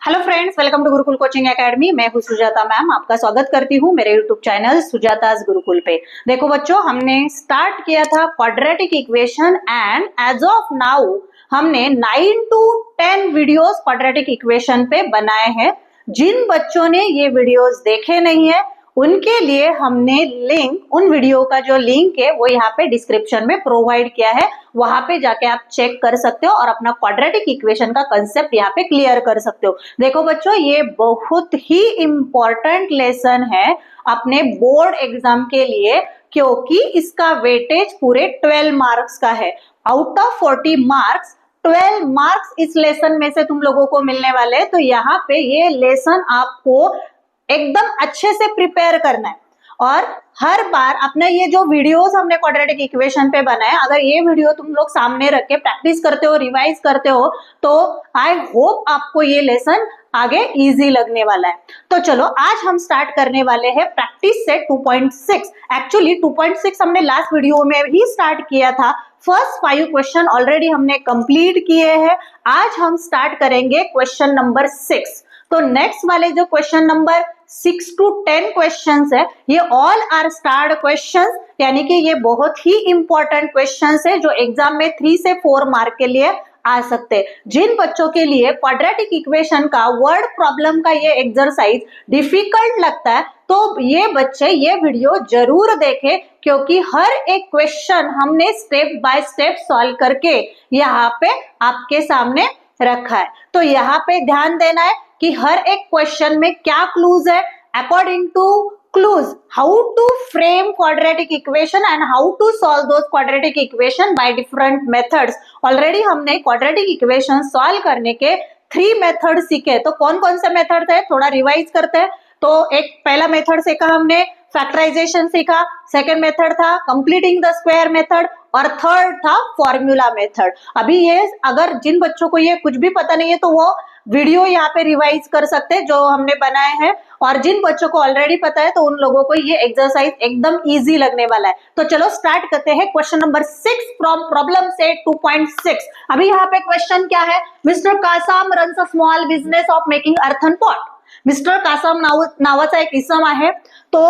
Hello friends, welcome to Gurukul coaching academy. मैं हूँ Sujata ma'am, आपका स्वागत करती हूँ मेरे यूट्यूब चैनल सुजाताज गुरुकुल पे। देखो बच्चों, हमने स्टार्ट किया था quadratic equation and as of now हमने 9 to 10 वीडियोस क्वाड्रेटिक इक्वेशन पे बनाए हैं। जिन बच्चों ने ये वीडियोस देखे नहीं है उनके लिए हमने लिंक, उन वीडियो का जो लिंक है वो यहाँ पे डिस्क्रिप्शन में प्रोवाइड किया है, वहां पे जाके आप चेक कर सकते हो और अपना क्वाड्रेटिक इक्वेशन का कंसेप्ट यहाँ पे क्लियर कर सकते हो। देखो बच्चों, ये बहुत ही इंपॉर्टेंट लेसन है अपने बोर्ड एग्जाम के लिए, क्योंकि इसका वेटेज पूरे 12 मार्क्स का है। आउट ऑफ 40 मार्क्स 12 मार्क्स इस लेसन में से तुम लोगों को मिलने वाले हैं। तो यहाँ पे ये लेसन आपको एकदम अच्छे से प्रिपेयर करना है और हर बार अपना ये जो वीडियोस हमने क्वाड्रेटिक इक्वेशन पे बनाए, अगर ये वीडियो तुम लोग सामने रख के प्रैक्टिस करते हो, रिवाइज करते हो, तो आई होप आपको ये लेसन आगे इजी लगने वाला है। तो चलो आज हम स्टार्ट करने वाले हैं प्रैक्टिस सेट 2.6। एक्चुअली 2.6 हमने लास्ट वीडियो में ही स्टार्ट किया था। फर्स्ट 5 क्वेश्चन ऑलरेडी हमने कंप्लीट किए हैं। आज हम स्टार्ट करेंगे क्वेश्चन नंबर 6। तो नेक्स्ट वाले जो क्वेश्चन नंबर 6 to 10 क्वेश्चंस है, ये ऑल आर स्टार्ड क्वेश्चंस, यानी कि ये बहुत ही इंपॉर्टेंट क्वेश्चंस है जो एग्जाम में 3 से 4 मार्क के लिए आ सकते हैं। जिन बच्चों के लिए क्वाड्रेटिक इक्वेशन का वर्ड प्रॉब्लम का ये एक्सरसाइज डिफिकल्ट लगता है, तो ये बच्चे ये वीडियो जरूर देखें, क्योंकि हर एक क्वेश्चन हमने स्टेप बाय स्टेप सॉल्व करके यहाँ पे आपके सामने रखा है। तो यहाँ पे ध्यान देना है कि हर एक क्वेश्चन में क्या क्लूज है, according to clues how to frame quadratic equation and how to solve those quadratic equation by different methods. Already हमने क्वाड्रेटिक इक्वेशन सॉल्व करने के 3 मेथड सीखे, तो कौन कौन से मेथड थे थोड़ा रिवाइज करते हैं। तो एक पहला मेथड सीखा हमने, फैक्टराइजेशन सीखा, सेकेंड मेथड था कंप्लीटिंग द स्क्वायर मेथड और थर्ड था फॉर्मूला मेथड। अभी ये अगर जिन बच्चों को ये कुछ भी पता नहीं है तो वो वीडियो यहाँ पे रिवाइज कर सकते हैं जो हमने बनाए हैं, और जिन बच्चों को ऑलरेडी पता है तो उन लोगों को ये एक्सरसाइज एकदम इजी लगने वाला है। तो चलो स्टार्ट करते हैं question number 6 from problem set 2.6। अभी यहाँ पे क्वेश्चन क्या है, mister Kasam runs a small business of making earthen pot. Mister Kasam नावाचा एक इसम आहे, तो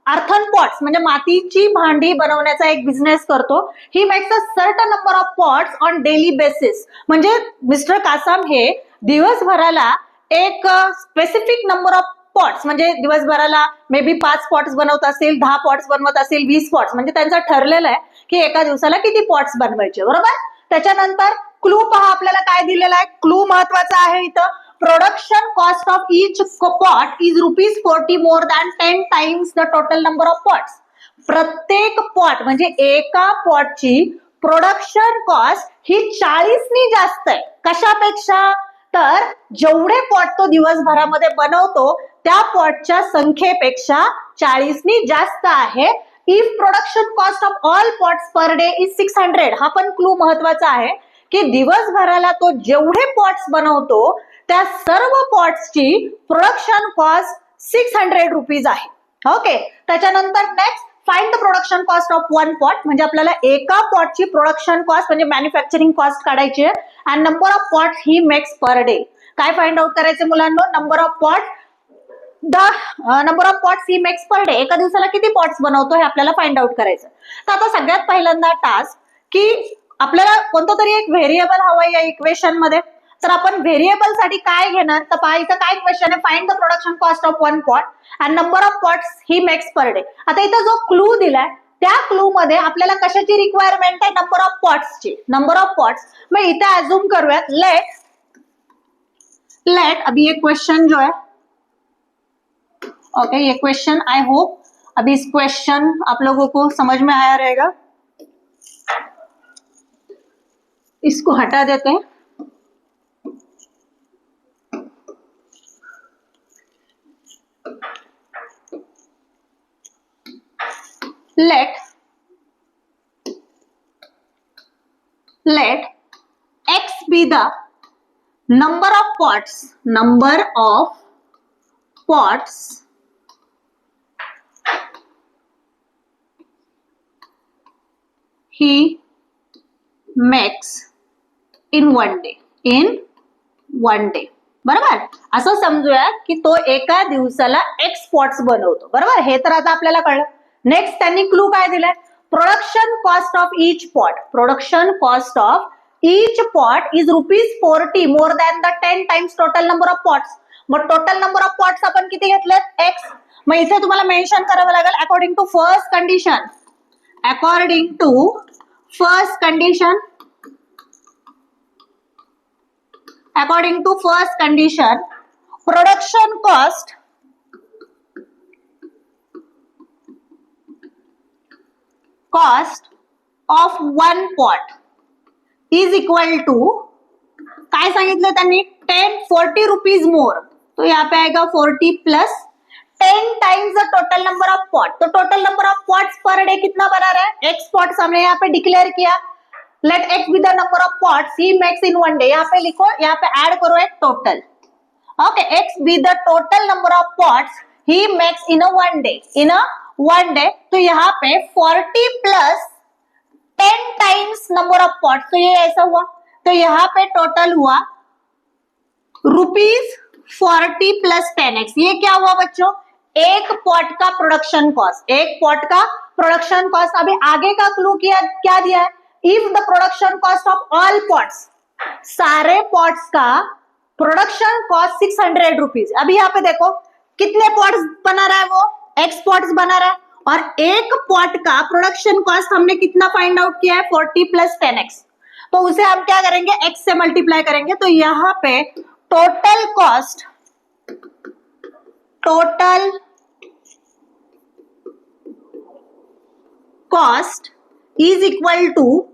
अर्थन पॉट्स म्हणजे मातीची भांडी बनवण्याचा एक बिझनेस करतो। He makes a certain number of pots on daily basis. म्हणजे मिस्टर कासाम हे दिवसभराला एक स्पेसिफिक नंबर ऑफ पॉट्स, म्हणजे दिवसभराला मे बी 5 पॉट्स बनवत असेल, 10 पॉट्स बनवत असेल, 20 पॉट्स, म्हणजे त्यांचं ठरलेलं आहे की एका दिवसाला किती पॉट्स बनवायचे, बरोबर। त्याच्यानंतर क्लू पहा आपल्याला काय दिलेला आहे, क्लू महत्वाचा आहे इथं। Production cost of each pot is ₹40 more than 10 times the total number of pots. प्रत्येक पॉट म्हणजे एका पॉटची प्रोडक्शन कॉस्ट ही 40 जास्त आहे। कशापेक्षा, तर जेवढे पॉट तो दिवसभरामध्ये बनवतो त्या पॉटच्या संख्येपेक्षा 40 जास्त आहे। If production cost of all pots per day is 600, हा पण क्लू महत्वाचा आहे की दिवसभराला तो जेवढे पॉट्स बनवतो त्या सर्व पॉट्सची प्रोडक्शन कॉस्ट 600 रुपीज आहे। ओके, त्याच्यानंतर next find the production cost of 1 pot, म्हणजे आपल्याला एका पॉटची प्रोडक्शन कॉस्ट म्हणजे मॅन्युफॅक्चरिंग कॉस्ट काढायची आहे, and number of pots he makes per day. काय फाइंड आउट करायचे मुलांनो, number of pots he makes per day, एका दिवसाला किती पॉट्स बनवतो हे आपल्याला फाइंड आउट करायचं। तर आता सगळ्यात पहिल्यांदा टास्क की आपल्याला कोणतं तरी एक व्हेरिएबल हवं या इक्वेशन मध्ये, तर आपण व्हेरिएबल साठी काय घेणार, तर पहा इथं काय क्वेश्चन आहे, find the production cost of 1 pot and number of pots he makes per day. आता इथं जो क्लू दिलाय त्या क्लू मध्ये आपल्याला कशाची रिक्वायरमेंट आहे, नंबर ऑफ पॉट्सची, नंबर ऑफ पॉट्स। मग इथे अज्यूम करूयात लेट अभी ये क्वेश्चन जो है, ओके, ये क्वेश्चन आई होप अभी इस क्वेश्चन आप लोगों को समझ में आया रहेगा। इसको हटा देते हैं। let x be the number of pots he makes in one day, बरोबर. असं समजूया की तो एका दिवसाला एक्स पॉट्स बनवतो. बरोबर. हे तर आता आपल्याला कळलं. नेक्स्ट त्यांनी क्लू काय दिलाय? Production cost of each pot. Production cost of each pot is ₹40 more than the 10 times total number of pots. Mug total number of pots आपण किती घेतलेत? एक्स. मग इथे तुम्हाला मेन्शन करावं लागेल according to first condition. According to first condition, according to first condition, production cost of one pot is equal to, काय सांगितलं त्यांनी? 40 रुपीज मोर. तो यहाँ पे आएगा 40 plus 10 times the total number of pot. तो total number of pots per day कितना बना रहा है? एक्स पॉट्स हमने यहाँ पे डिक्लेयर किया. Let x be the number of pots he makes in one day. यहाँ पे लिखो, यहाँ पे ऐड करो एक total. Okay, x be the total number of pots he makes in a one day. In a one day. तो यहाँ पे 40 plus 10 times number of pots. तो ये ऐसा हुआ. तो यहाँ पे टोटल हुआ ₹40 प्लस 10x. ये क्या हुआ बच्चों? एक पॉट का प्रोडक्शन कॉस्ट. एक पॉट का प्रोडक्शन कॉस्ट. अभी आगे का क्लू क्या दिया है? If the production cost of all pots, सारे पॉट्स का प्रोडक्शन कॉस्ट 600 रुपीज. अभी यहाँ पे देखो कितने पॉट्स बना रहा है? वो एक्स पॉट्स बना रहा है. और एक पॉट का प्रोडक्शन कॉस्ट हमने कितना फाइंड आउट किया है? 40 प्लस 10x. तो उसे हम क्या करेंगे? x से मल्टीप्लाई करेंगे. तो यहाँ पे total cost is equal to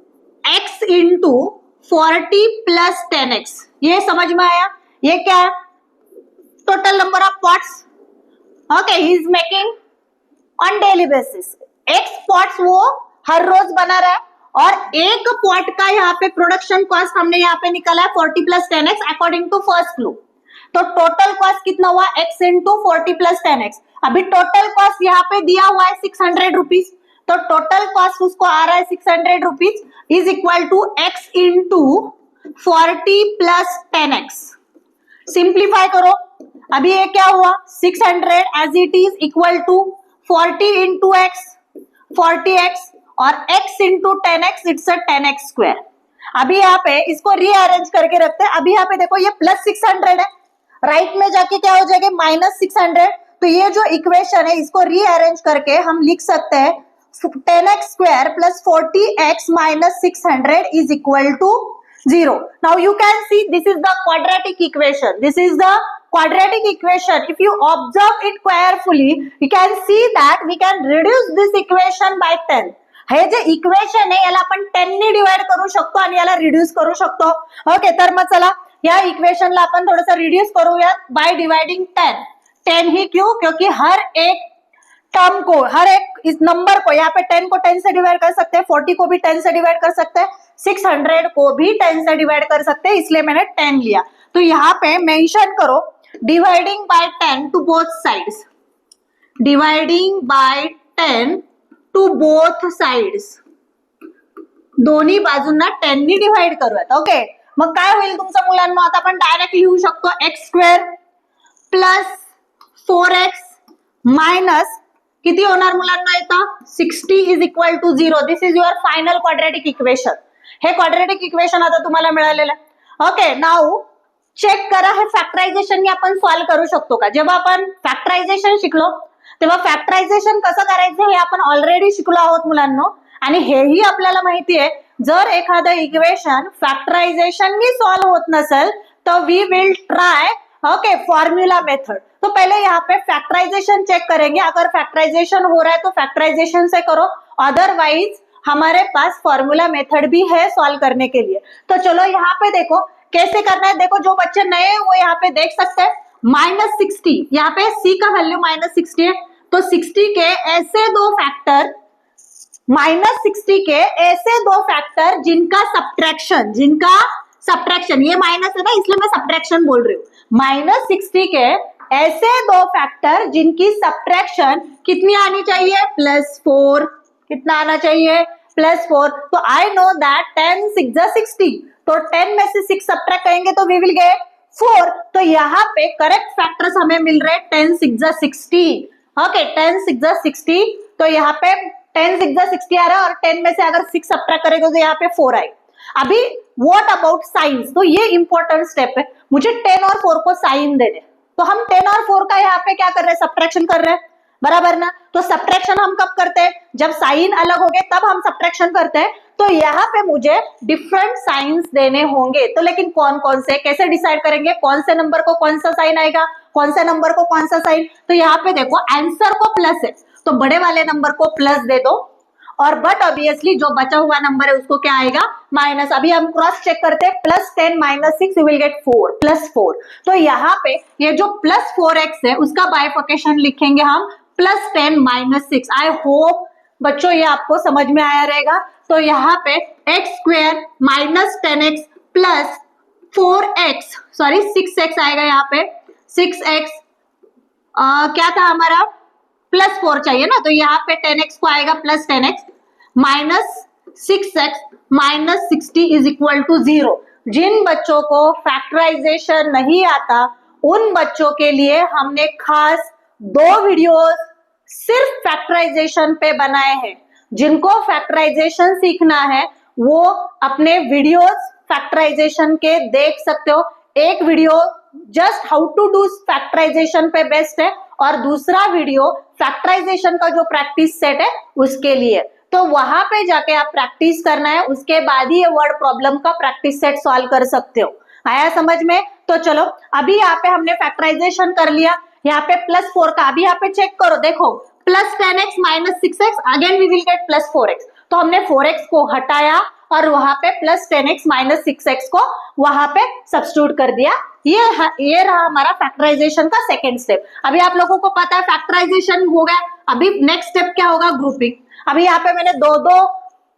x into 40 plus 10x. ये समझ में आया? ये क्या है? Total number of pots. Okay, he is making on daily basis. X pots वो हर रोज बना रहा है और एक पॉट का यहाँ पे प्रोडक्शन कॉस्ट हमने यहाँ पे निकाला है 40 plus 10x according to first clue. तो टोटल कॉस्ट कितना हुआ? x into 40 plus 10x. अभी टोटल कॉस्ट यहाँ पे दिया हुआ है 600 रुपीज. तो टोटल कॉस्ट उसको आ रहा है 600 rupees is equal to x into 40 plus 10x. Simplify करो. अभी ये क्या हुआ? 600 as it is equal to 40 into x, 40x और x into 10x, it's a 10x square. अभी यहाँ पे इसको रीअरेंज करके रखते हैं. अभी यहाँ पे देखो ये प्लस 600 है, राइट में जाके क्या हो जाएगा? माइनस 600. तो ये जो इक्वेशन है इसको रीअरेंज करके हम लिख सकते हैं 10x square plus 40x minus 600 is equal to 0. Now you can see this is the quadratic equation. This is the quadratic equation. If you observe it carefully, you can see that we can reduce this equation by 10. हे जे equation आहे याला आपण 10 ने divide करू शकतो आणि याला रिड्यूस करू शकतो. ओके, तर मग चला या इक्वेशनला आपण थोडंसं रिड्यूस करूयात बाय डिवाइडिंग 10. 10 ही क्यों? क्योंकि हर एक टर्म को, हर एक इस नंबर को, यहाँ पे 10 को 10 से डिवाइड कर सकते हैं, 40 को भी 10 से डिवाइड कर सकते हैं, 600 को भी 10 से डिवाइड कर सकते हैं, इसलिए मैंने 10 लिया. तो यहाँ पे मेंशन करो dividing by 10 to both sides. Dividing by 10 to both sides. दोन्ही बाजूंना 10 नी डिवाइड करूयात. ओके, मग काय होईल तुमचं मुलांना? आता आपण डायरेक्ट लिहू शकतो x square plus 4x minus किती होणार मुलांना? येतं 60 is equal to 0. This is your final quadratic equation. हे क्वाड्रॅटिक इक्वेशन आता तुम्हाला मिळालेलं आहे. ओके, नाउ चेक करा हे फॅक्टरायझेशन आपण सॉल्व्ह करू शकतो का? जेव्हा आपण फॅक्टरायझेशन शिकलो तेव्हा फॅक्टरायझेशन कसं करायचं हे आपण ऑलरेडी शिकलो आहोत मुलांना. आणि हेही आपल्याला माहिती आहे, जर एखादं इक्वेशन फॅक्टरायझेशननी सॉल्व्ह होत नसेल तर we will try okay formula method. तो पहले यहाँ पे फैक्टराइजेशन चेक करेंगे. अगर फैक्टराइजेशन हो रहा है तो फैक्टराइजेशन से करो, अदरवाइज हमारे पास फॉर्मूला मेथड भी है सॉल्व करने के लिए. तो चलो यहाँ पे देखो कैसे करना है. देखो जो बच्चे नए हैं वो यहाँ पे देख सकते हैं -60. यहाँ पे c का वैल्यू -60 है. तो 60 के ऐसे दो फैक्टर, -60 के ऐसे दो फैक्टर जिनका सब्ट्रैक्शन, ये माइनस है ना इसलिए मैं सब्ट्रैक्शन बोल रही हूँ. -60 के ऐसे दो फैक्टर जिनकी सब्ट्रैक्शन कितनी आनी चाहिए? +4. कितना आना चाहिए? +4. तो आई नो दैट 10 6 60. तो 10 में से 6 सब्ट्रैक्ट करेंगे तो वी विल गेट 4, तो यहाँ पे करेक्ट फैक्टर्स हमें मिल रहे 10 6 जा 60। ओके 10 6 जा 60, तो यहाँ पे 10 6 जा 60 आ रहा है और 10 में से अगर 6 सब्ट्रैक्ट करेंगे तो यहाँ पे 4 आए। अभी व्हाट अबाउट साइंस, तो ये इंपॉर्टेंट स्टेप है, मुझे 10 और 4 को साइन दे दे, तो हम 10 और 4 का यहाँ पे क्या कर रहे हैं, सब्ट्रैक्शन कर रहे हैं, बराबर ना। तो सब्ट्रैक्शन हम कब करते हैं, जब साइन अलग हो गए तब हम सब्ट्रैक्शन करते हैं। तो यहाँ पे मुझे डिफरेंट साइंस देने होंगे, तो लेकिन कौन कौन से, कैसे डिसाइड करेंगे कौन से नंबर को कौन सा साइन आएगा, कौन से नंबर को कौन सा साइन। तो यहाँ पे देखो आंसर को प्लस है तो बड़े वाले नंबर को प्लस दे दो, और बट ऑब्वियसली जो बचा हुआ नंबर है उसको क्या आएगा, माइनस। अभी हम क्रॉस चेक करते हैं, +10 - 6 यू विल गेट 4 +4। तो यहाँ पे ये जो +4x है उसका बाइफर्केशन लिखेंगे हम +10 - 6। आई होप बच्चों ये आपको समझ में आया रहेगा। तो यहाँ पे x² - 10x plus 4x, sorry 6x आएगा, यहाँ पे 6x क्या था हमारा, +4 चाहिए ना, तो यहाँ पे 10x को आएगा +10x minus 6x minus 60 is equal to 0। जिन बच्चों को फैक्टराइजेशन नहीं आता उन बच्चों के लिए हमने खास 2 वीडियोस सिर्फ फैक्टराइजेशन पे बनाए हैं। जिनको फैक्टराइजेशन सीखना है वो अपने वीडियोस फैक्टराइजेशन के देख सकते हो। एक video just how to do factorization पे बेस्ट है और दूसरा वीडियो फैक्टराइजेशन का जो प्रैक्टिस सेट है उसके लिए। तो वहां पे जाके आप प्रैक्टिस करना है, उसके बाद ही ये वर्ड प्रॉब्लम का प्रैक्टिस सेट सॉल्व कर सकते हो। आया समझ में? तो चलो अभी यहाँ पे हमने फैक्टराइजेशन कर लिया, यहाँ पे +4 का अभी यहाँ पे चेक करो, देखो +10x - 6x again we will get +4x। तो हमने 4x को हटाया और वहां पे +10x - 6x को वहां पे सब्स्टिट्यूट कर दिया। ये रहा हमारा फैक्टराइजेशन का सेकेंड स्टेप। अभी आप लोगों को पता है फैक्टराइजेशन हो गया, अभी नेक्स्ट स्टेप क्या होगा, ग्रुपिंग। अभी यहाँ पे मैंने दो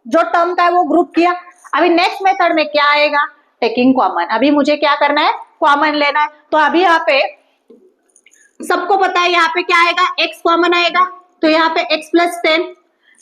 जो टर्म का है वो ग्रुप किया। अभी नेक्स्ट मेथड में क्या आएगा, टेकिंग कॉमन। अभी मुझे क्या करना है, कॉमन लेना है। तो अभी यहाँ पे सबको पता है यहाँ पे क्या आएगा, x कॉमन आएगा, तो यहाँ पे x + 10।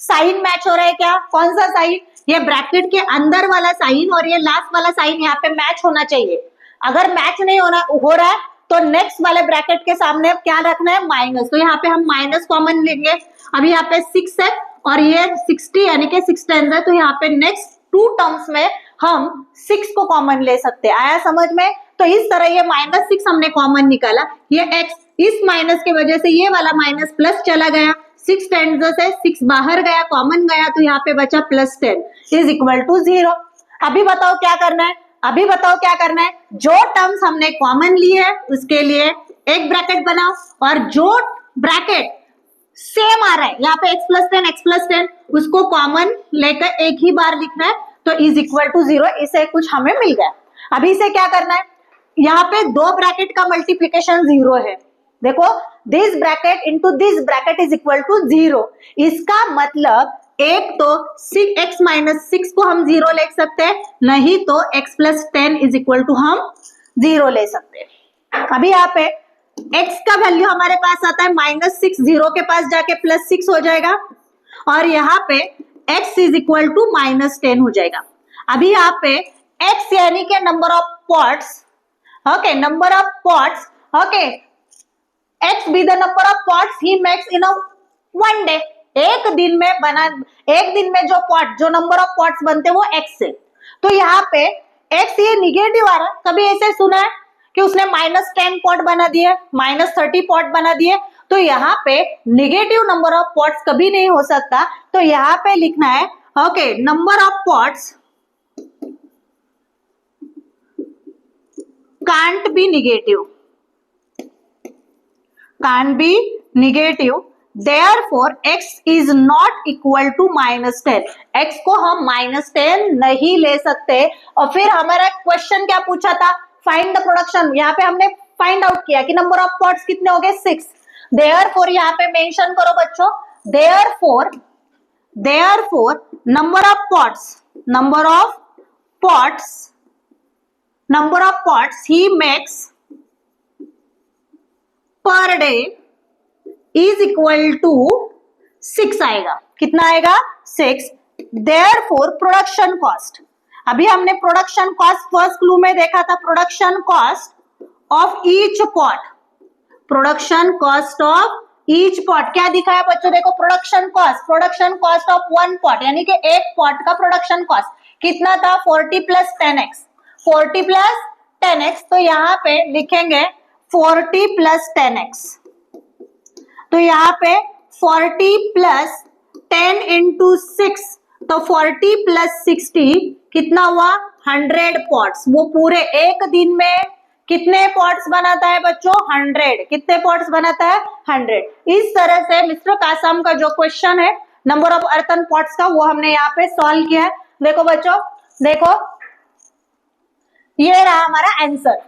साइन मैच हो रहा है क्या, कौन सा साइन, ये ब्रैकेट के अंदर वाला साइन और ये लास्ट वाला साइन यहाँ पे मैच होना चाहिए। अगर मैच नहीं हो रहा है तो नेक्स्ट वाले ब्रैकेट के सामने क्या रखना है, माइनस। तो यहाँ पे हम माइनस कॉमन लेंगे। अभी यहाँ पे 6 है और ये 60 यानी कि 6 10 है, तो यहाँ पे नेक्स्ट 2 टर्म्स में हम 6 को कॉमन ले सकते हैं। आया समझ में? तो इस तरह ये -6 हमने कॉमन निकाला, ये x, इस माइनस के वजह से ये वाला माइनस प्लस चला गया, 6 10 से 6 बाहर गया, कॉमन गया, तो यहाँ पे बचा +10 इज इक्वल टू 0। अभी बताओ क्या करना है, अभी बताओ क्या करना है, जो टर्म्स हमने कॉमन ली है उसके लिए एक ब्रैकेट बनाओ और जो ब्रैकेट सेम आ रहा है यहाँ पे x + 10 उसको कॉमन लेकर एक ही बार लिखना है, तो इज इक्वल टू 0। इसे कुछ हमें मिल गया। अभी इसे क्या करना है, यहाँ पे 2 ब्रैकेट का मल्टीप्लीकेशन 0 है, देखो this bracket into this bracket is equal to 0। इसका मतलब एक तो x - 6 को हम 0 ले सकते हैं, नहीं तो x + 10 इज इक्वल टू हम 0 ले सकते हैं। अभी यहाँ पे x का वैल्यू हमारे पास आता है -6, 0 के पास जाके +6 हो जाएगा और यहाँ पे x इज इक्वल टू -10 हो जाएगा। अभी यहाँ पे x यानी कि number of pots, okay number of pots, okay x be the number of pots he makes in a one day। एक दिन में जो नंबर ऑफ पॉट्स बनते हैं वो x है। तो यहाँ पे x ये निगेटिव आ रहा है, कभी ऐसे सुना है कि उसने -10 पॉट बना दिए, -30 पॉट बना दिए, तो यहाँ पे निगेटिव नंबर ऑफ पॉट्स कभी नहीं हो सकता। तो यहाँ पे लिखना है okay number of pots can't be negative, therefore x is not equal to -10। x को हम -10 नहीं ले सकते। और फिर हमारा क्वेश्चन क्या पूछा था, फाइंड द प्रोडक्शन। यहाँ पे हमने फाइंड आउट किया कि नंबर ऑफ पॉट्स कितने हो गए, 6। therefore यहाँ पे मेंशन करो बच्चों, therefore number of pots he makes per day is equal to 6 आएगा। कितना आएगा, 6। therefore प्रोडक्शन कॉस्ट, अभी हमने प्रोडक्शन कॉस्ट फर्स्ट क्लू में देखा था, production cost of each pot, production cost of each pot क्या दिखाया बच्चों, देखो production cost of one pot, यानी कि एक पॉट का प्रोडक्शन कॉस्ट कितना था 40 प्लस 10x, 40 प्लस 10x, तो यहाँ पे लिखेंगे 40 प्लस 10x, तो यहाँ पे 40 प्लस 10 इंटू 6, तो 40 प्लस 60 कितना हुआ 100 पॉट्स। वो पूरे एक दिन में कितने पॉट्स बनाता है बच्चों 100, कितने पॉट्स बनाता है 100। इस तरह से मिस्टर कासम का जो क्वेश्चन है नंबर ऑफ अर्थन पॉट्स का, वो हमने यहाँ पे सॉल्व किया है। देखो बच्चों, देखो ये रहा हमारा आंसर,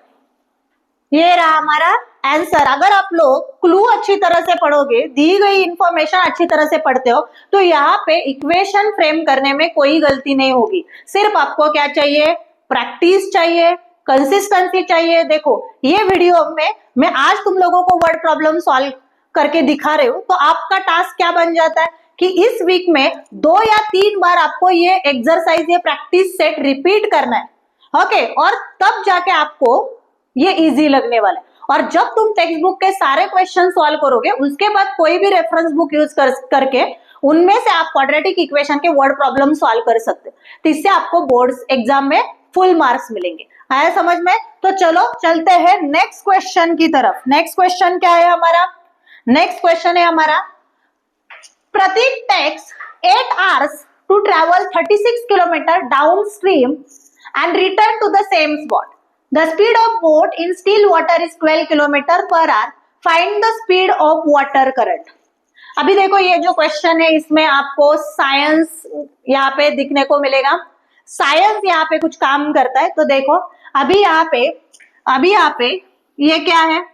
ये रहा हमारा आंसर। अगर आप लोग क्लू अच्छी तरह से पढ़ोगे, दी गई इंफॉर्मेशन अच्छी तरह से पढ़ते हो, तो यहाँ पे इक्वेशन फ्रेम करने में कोई गलती नहीं होगी। सिर्फ आपको क्या चाहिए, प्रैक्टिस चाहिए, कंसिस्टेंसी चाहिए। देखो ये वीडियो में मैं आज तुम लोगों को वर्ड प्रॉब्लम सॉल्व करके दिखा रहे हूँ, तो आपका टास्क क्या बन जाता है कि इस वीक में 2 या 3 बार आपको ये एक्सरसाइज, ये प्रैक्टिस सेट रिपीट करना है, ओके, और तब जाके आपको ये इजी लगने वाला है। और जब तुम टेक्स्ट बुक के सारे क्वेश्चन सॉल्व करोगे, उसके बाद कोई भी रेफरेंस बुक यूज करके उनमें से आप क्वाड्रेटिक इक्वेशन के वर्ड प्रॉब्लम सॉल्व कर सकते हो, तो इससे आपको बोर्ड्स एग्जाम में फुल मार्क्स मिलेंगे। आया समझ में? तो चलो चलते हैं नेक्स्ट क्वेश्चन की तरफ। नेक्स्ट क्वेश्चन क्या है हमारा, नेक्स्ट क्वेश्चन है हमारा, प्रतीक takes 8 hours to travel 36 kilometer downstream and return to the same spot. The speed of boat in still water is 12 kilometer per hour. Find the speed of water current. अभी देखो ये जो question है इसमें आपको science यहाँ पे दिखने को मिलेगा, साइंस यहाँ पे कुछ काम करता है। तो देखो अभी यहाँ पे ये क्या है,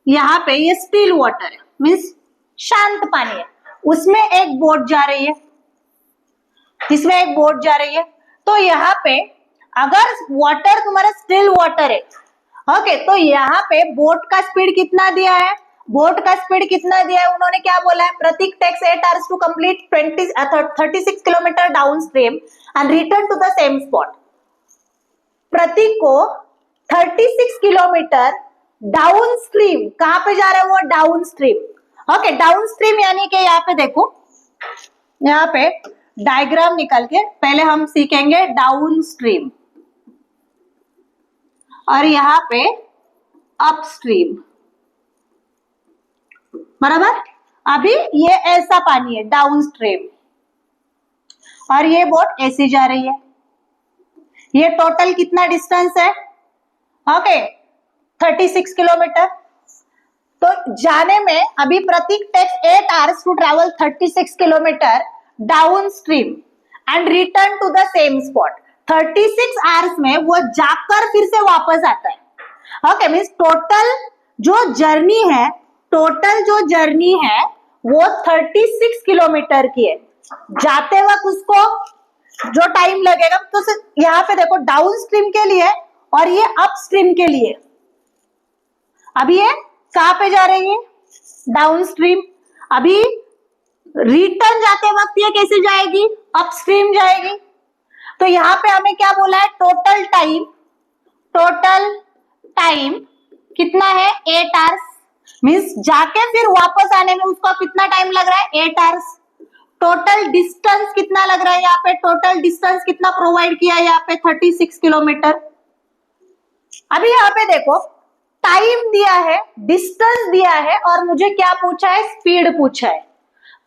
यहाँ पे ये स्टिल वाटर है, मीन्स शांत पानी है, उसमें एक बोट जा रही है, इसमें एक बोट जा रही है। तो यहाँ पे अगर वाटर तुम्हारा स्टिल वाटर है, ओके, तो यहाँ पे बोट का स्पीड कितना दिया है, बोट का स्पीड कितना दिया है, उन्होंने क्या बोला है, Prateek takes 8 hours to complete 36 kilometre downstream and return to the same spot. Prateek को 36 किलोमीटर डाउन स्ट्रीम, कहां पे जा रहा है वो, down stream, okay, down stream यानी कि यहाँ पे देखो, यहाँ पे डायग्राम निकल के पहले हम सीखेंगे डाउन स्ट्रीम और यहाँ पे अपस्ट्रीम, बराबर। अभी ये ऐसा पानी है डाउन स्ट्रीम और ये बोट ऐसी जा रही है, ये टोटल कितना डिस्टेंस है, ओके 36 किलोमीटर। तो जाने में अभी Prateek takes 8 hours to travel 36 kilometre downstream and return to the same spot. 36 hours में वो जाकर फिर से वापस आता है, ओके, मींस टोटल जो जर्नी है वो 36 किलोमीटर की है। जाते वक्त उसको जो टाइम लगेगा, तो यहाँ पे देखो डाउन स्ट्रीम के लिए और ये अप स्ट्रीम के लिए, अभी ये कहां पे जा रही है, डाउन स्ट्रीम। अभी रिटर्न जाते वक्त ये कैसे जाएगी, अप स्ट्रीम जाएगी। तो यहाँ पे हमें क्या बोला है, टोटल टाइम कितना है 8 hours, मीन्स जाके फिर वापस आने में उसको कितना टाइम लग रहा है 8 hours। टोटल डिस्टेंस कितना लग रहा है, यहाँ पे टोटल डिस्टेंस कितना प्रोवाइड किया है, यहाँ पे 36 किलोमीटर। अभी यहाँ पे देखो टाइम दिया है, डिस्टेंस दिया है और मुझे क्या पूछा है, स्पीड पूछा है।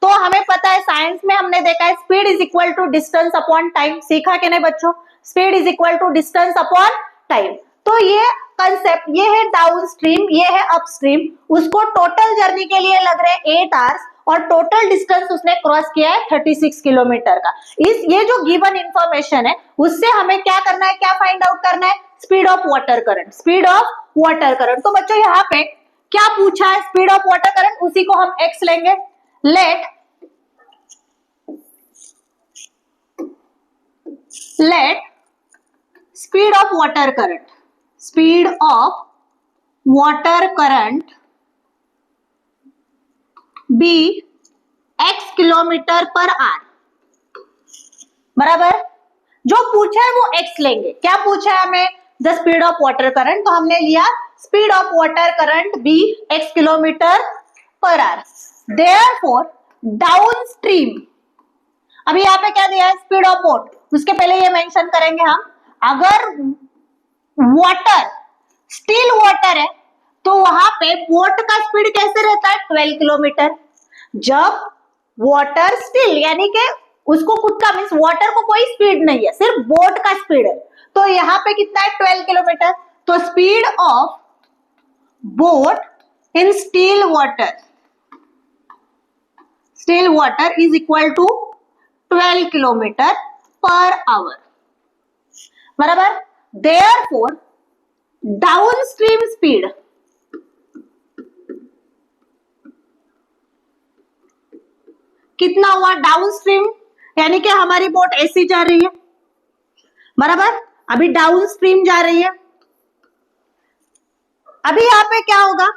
तो हमें पता है साइंस में हमने देखा है speed is equal to distance upon time, सीखा कि नहीं बच्चों, speed is equal to distance upon time. तो ये कंसेप्ट, ये है डाउन स्ट्रीम, ये है अप स्ट्रीम, उसको टोटल जर्नी के लिए लग रहे हैं 8 hours और टोटल डिस्टेंस उसने क्रॉस किया है 36 किलोमीटर का। ये जो गिवन इंफॉर्मेशन है उससे हमें क्या करना है, क्या फाइंड आउट करना है, speed of water current, speed of water current. तो बच्चों यहाँ पे क्या पूछा है, स्पीड ऑफ वाटर करंट, उसी को हम एक्स लेंगे। Let speed of water current, speed of water current be x kilometre per hour, बराबर। जो पूछा है वो x लेंगे। क्या पूछा है हमें, the speed of water current, तो हमने लिया speed of water current be x kilometre per our. Therefore downstream, अभी यहाँ पे क्या दिया है, स्पीड ऑफ बोट. उसके पहले ये मेंशन करेंगे हम, अगर वाटर स्टिल वाटर है तो वहां पे बोट का स्पीड कैसे रहता है, 12 किलोमीटर. जब वाटर स्टिल यानी कि उसको खुद का मीन्स वाटर को कोई स्पीड नहीं है, सिर्फ बोट का स्पीड है, तो यहाँ पे कितना है, 12 किलोमीटर. तो speed of boat in still water is equal to 12 kilometre per hour. बराबर. देयरफॉर डाउनस्ट्रीम स्पीड कितना हुआ, डाउनस्ट्रीम यानी कि हमारी बोट ऐसी जा रही है. बराबर. अभी डाउनस्ट्रीम जा रही है. अभी यहाँ पे क्या होगा,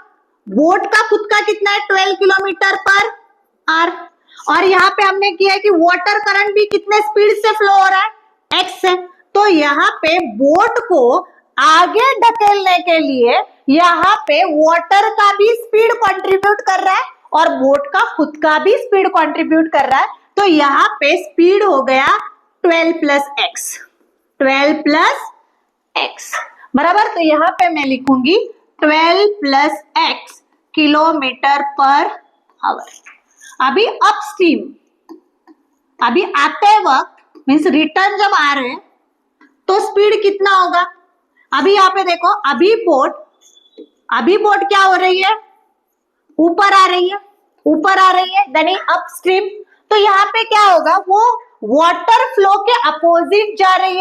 बोट का खुद का कितना है, 12 किलोमीटर पर आवर. और यहाँ पे हमने किया है कि वाटर करंट भी कितने स्पीड से फ्लो हो रहा है, x से. तो यहाँ पे बोट को आगे ढकेलने के लिए यहाँ पे वाटर का भी स्पीड कंट्रीब्यूट कर रहा है और बोट का खुद का भी स्पीड कंट्रीब्यूट कर रहा है. तो यहाँ पे स्पीड हो गया 12 प्लस एक्स. बराबर. तो यहाँ पे मैं लिखूंगी 12 plus x kilometre per our. अभी अपस्ट्रीम, अभी आते वक्त मीन्स रिटर्न जब आ रहे हैं तो स्पीड कितना होगा. अभी यहाँ पे देखो, अभी बोट क्या हो रही है, ऊपर आ रही है, यानी अपस्ट्रीम. तो यहाँ पे क्या होगा, वो वाटर फ्लो के अपोजिट जा रही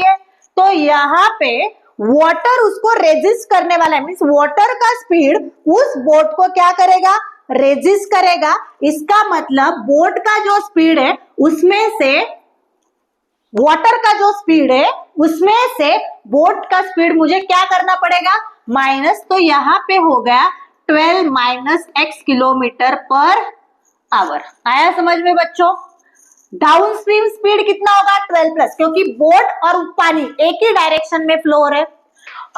है. तो यहाँ पे वाटर उसको रेजिस्ट करने वाला है, मीन्स वाटर का स्पीड उस बोट को क्या करेगा, रेजिस्ट करेगा. इसका मतलब बोट का जो स्पीड है उसमें से वाटर का जो स्पीड है उसमें से बोट का स्पीड मुझे क्या करना पड़ेगा, माइनस. तो यहाँ पे हो गया 12 minus x kilometre per our. आया समझ में बच्चों. डाउनस्ट्रीम स्पीड कितना होगा, 12 प्लस, क्योंकि बोट और पानी एक ही डायरेक्शन में फ्लो हो रहे.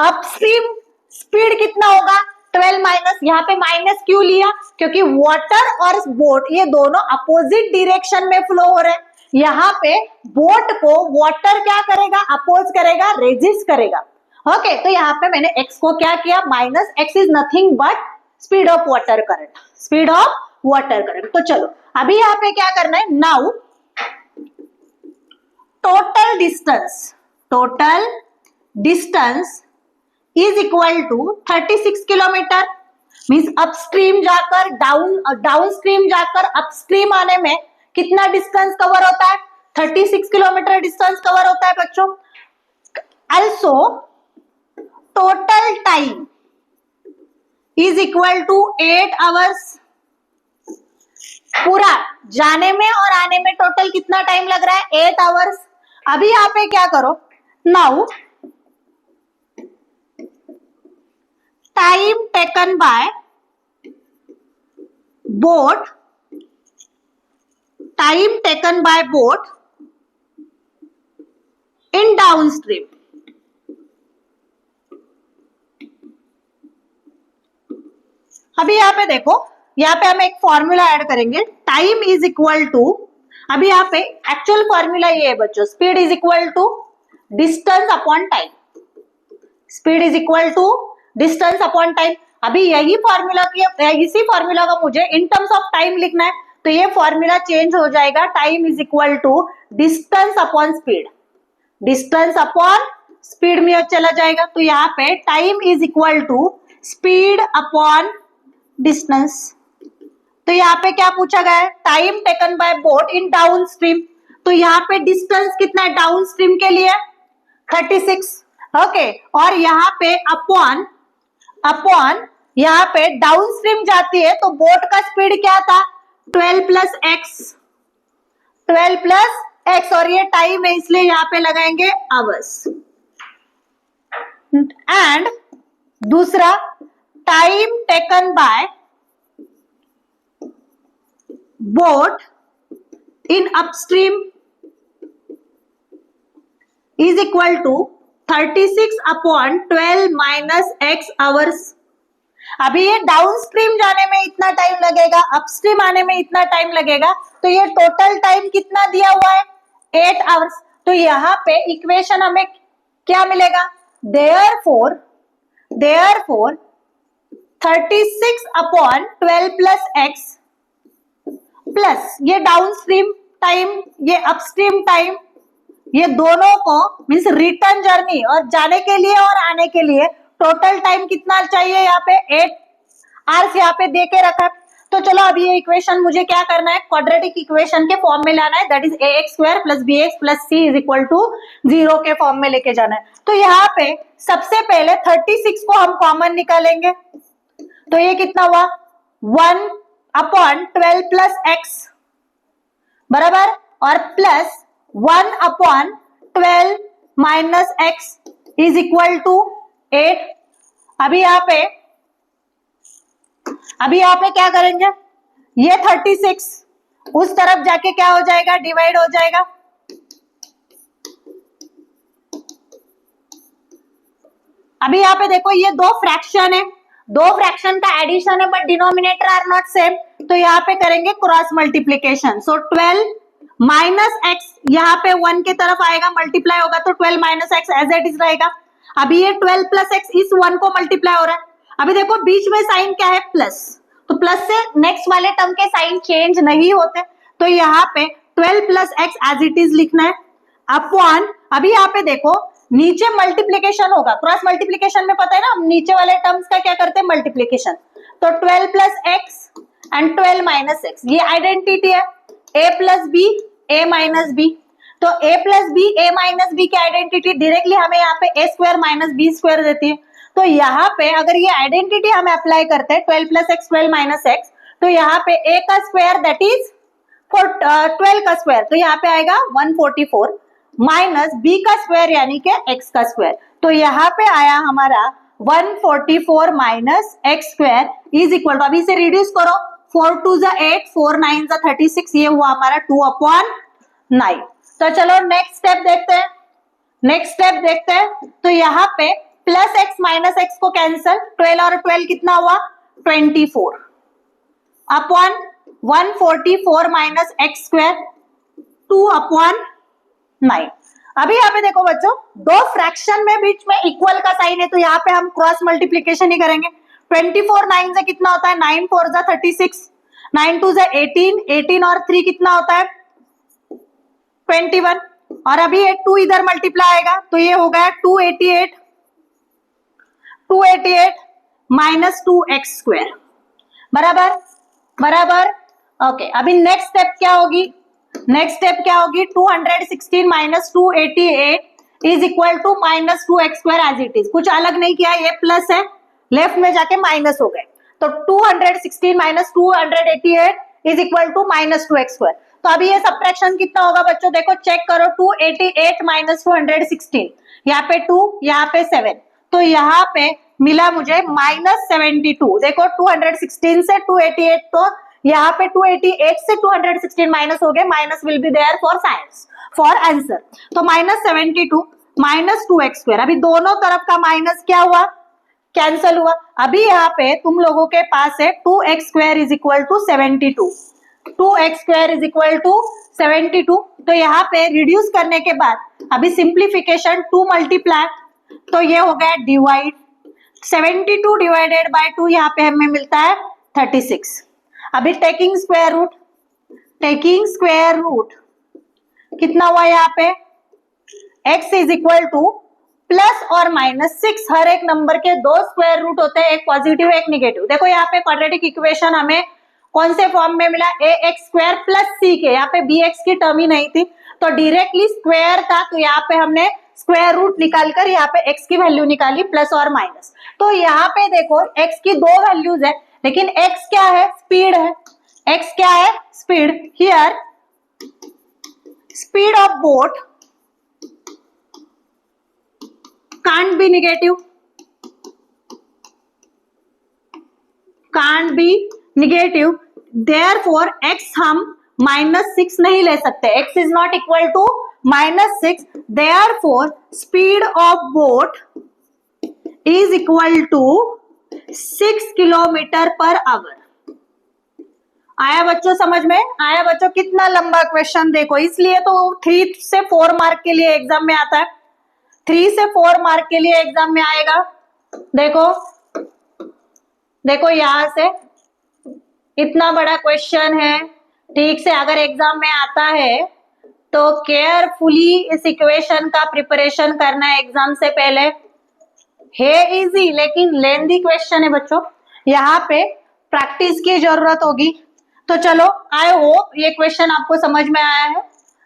अपस्ट्रीम स्पीड कितना होगा, 12 माइनस. यहाँ पे माइनस क्यों लिया, क्योंकि वाटर और बोट ये दोनों अपोजिट डायरेक्शन में फ्लो हो रहे. यहाँ पे बोट को वाटर क्या करेगा, अपोज करेगा, रेजिस्ट करेगा. ओके. तो यहाँ पे मैंने x को क्या किया, minus. x is nothing but speed of water current. तो चलो अभी यहाँ पे क्या करना है, now total distance is equal to 36 kilometre. Means upstream जाकर डाउनस्ट्रीम जाकर अपस्ट्रीम आने में कितना डिस्टेंस कवर होता है, 36 किलोमीटर डिस्टेंस कवर होता है बच्चों. Also total time is equal to 8 hours. पूरा जाने में और आने में टोटल कितना टाइम लग रहा है, 8 hours. अभी यहाँ पे क्या करो, now time taken by boat in downstream. अभी यहाँ पे देखो, यहाँ पे हम एक फॉर्मूला ऐड करेंगे, टाइम इज इक्वल टू, अभी यहाँ पे एक्चुअल फॉर्मूला ये है बच्चों, speed is equal to distance upon time. अभी यही फॉर्मूला इसी फॉर्मूला का मुझे इन टर्म्स ऑफ टाइम लिखना है, तो ये फॉर्मूला चेंज हो जाएगा, time is equal to distance upon speed में चला जाएगा. तो यहाँ पे time is equal to speed upon distance. तो यहाँ पे क्या पूछा गया है, time taken by boat in downstream. तो यहाँ पे डिस्टेंस कितना है डाउनस्ट्रीम के लिए, 36. ओके. और यहाँ पे अपॉन यहाँ पे डाउनस्ट्रीम जाती है तो बोट का स्पीड क्या था, 12 प्लस एक्स. और ये टाइम है इसलिए यहाँ पे लगाएंगे आवर्स. एंड दूसरा, time taken by boat in upstream is equal to 36/12 minus x hours. अभी ये डाउन स्ट्रीम जाने में इतना टाइम लगेगा, अपस्ट्रीम आने में इतना टाइम लगेगा, तो ये टोटल टाइम कितना दिया हुआ है 8 आवर्स। तो यहाँ पे इक्वेशन हमें क्या मिलेगा, देयरफॉर 36/12 प्लस x प्लस ये डाउन स्ट्रीम टाइम, ये अपस्ट्रीम टाइम, ये दोनों को मीन्स रिटर्न जर्नी और जाने के लिए और आने के लिए टोटल टाइम कितना चाहिए, यहाँ पे 8 आवर्स यहाँ पे दे के रखा। तो चलो अभी ये इक्वेशन मुझे क्या करना है, क्वाड्रेटिक इक्वेशन के फॉर्म में लाना है, that is ax² plus bx plus c is equal to 0 के फॉर्म में लेके जाना है। तो यहाँ पे सबसे पहले 36 को हम कॉमन निकालेंगे, तो ये कितना हुआ 1/12 प्लस x बराबर, और plus 1/12 minus x is equal to 8। अभी यहाँ पे क्या करेंगे, ये 36 उस तरफ जाके क्या हो जाएगा, डिवाइड हो जाएगा। अभी यहाँ पे देखो ये दो फ्रैक्शन है, दो फ्रैक्शन का एडिशन है, but denominator are not same, तो यहाँ पे करेंगे cross multiplication. So 12 minus x यहाँ पे 1 के तरफ आएगा, मल्टीप्लाई होगा तो 12 minus x as it is रहेगा। अभी ये 12 प्लस एक्स इस 1 को मल्टीप्लाई हो रहा है। अभी देखो बीच में साइन क्या है, प्लस, तो प्लस से नेक्स्ट वाले टर्म के साइन चेंज नहीं होते, तो यहाँ पे 12 plus x as it is लिखना है अपॉन। अभी यहाँ पे देखो नीचे मल्टीप्लीकेशन होगा, क्रॉस मल्टीप्लीकेशन में पता है ना, हम नीचे वाले टर्म्स का क्या करते हैं, मल्टीप्लीकेशन। तो 12 plus x and 12 minus x, ये आइडेंटिटी है a plus B a minus B. तो a plus B a minus B की आइडेंटिटी डायरेक्टली हमें यहाँ पे a square minus B square देती है। तो यहाँ पे अगर ये आइडेंटिटी हम अप्लाई करते हैं 12 प्लस एक्स 12 माइनस एक्स, तो यहाँ पे a का स्क्वायर दैट इज 12 का स्क्वायर, तो यहाँ पे आएगा 144 माइनस b का स्क्वायर यानी कि x का स्क्वायर, तो यहाँ पे आया हमारा 144 minus x square is equal to, अभी इसे रिड्यूस करो, 4 2 जा 8, 4 9 जा 36, ये हुआ हमारा 2/9। तो चलो नेक्स्ट स्टेप देखते हैं। तो यहाँ पे प्लस एक्स माइनस एक्स को कैंसल, 12 और 12 कितना हुआ 24 अपॉन 144 माइनस एक्स स्क्वायर 2/9। अभी यहाँ पे देखो बच्चों, दो फ्रैक्शन में बीच में इक्वल का साइन है, तो यहाँ पे हम क्रॉस मल्टीप्लीकेशन ही करेंगे। 24 9 से कितना होता है, 9 4 जा 36, 9 2 जा 18, 18 और 3 कितना होता है 21, और अभी ये 2 इधर मल्टीप्लाई आएगा, तो ये हो गया 288 माइनस 2x स्क्वायर बराबर। ओके, अभी नेक्स्ट स्टेप क्या होगी, 216 minus 288 is equal to minus 2x square as it is, कुछ अलग नहीं किया, ये प्लस है, लेफ्ट में जाके माइनस हो गए, तो 216 minus 288 is equal to minus 2x square. तो अभी ये सब्ट्रैक्शन कितना होगा बच्चों, देखो चेक करो, 288 माइनस 216, यहाँ पे 2 यहाँ पे 7, तो यहाँ पे मिला मुझे माइनस 72। देखो 216 से 288, तो यहाँ पे 288 से 216 माइनस हो गए, minus will be there for science for answer, तो माइनस 72 माइनस 2x स्क्वायर, अभी दोनों तरफ का माइनस क्या हुआ, कैंसल हुआ। अभी यहाँ पे तुम लोगों के पास है 2x square is equal to 72, 2x square is equal to 72, तो यहाँ पे रिड्यूस करने के बाद अभी सिंप्लीफिकेशन 2 मल्टीप्लाई, तो ये हो गया डिवाइड, 72 डिवाइडेड बाय 2 यहाँ पे हमें मिलता है 36। अभी टेकिंग स्क्वायर रूट कितना हुआ यहाँ पे, x is equal two plus और माइनस 6, हर एक नंबर के दो स्क्वायर रूट होते हैं, एक पॉजिटिव एक निगेटिव। देखो यहाँ पे क्वाड्रेटिक इक्वेशन हमें कौन से फॉर्म में मिला, ax स्क्वायर प्लस c के, यहाँ पे bx की टर्म ही नहीं थी, तो डायरेक्टली स्क्वायर था, तो यहाँ पे हमने स्क्वायर रूट निकालकर यहाँ पे x की वैल्यू निकाली प्लस और माइनस। तो यहाँ पे देखो x की दो वैल्यूज है, लेकिन x क्या है, स्पीड है, x क्या है, speed. Here speed of boat can't be negative, therefore x हम -6 नहीं ले सकते, x is not equal to -6, therefore speed of boat is equal to 6 kilometre per our. आया बच्चों समझ में? आया बच्चों? कितना लंबा क्वेश्चन देखो, इसलिए तो 3 से 4 मार्क के लिए एग्जाम में आता है, 3 से 4 मार्क के लिए एग्जाम में आएगा। देखो देखो यहां से इतना बड़ा क्वेश्चन है, ठीक से अगर एग्जाम में आता है तो केयरफुली इस इक्वेशन का प्रिपरेशन करना है एग्जाम से पहले। है इजी लेकिन लेंदी क्वेश्चन है बच्चों, यहाँ पे प्रैक्टिस की जरूरत होगी। तो चलो आई होप ये क्वेश्चन आपको समझ में आया है।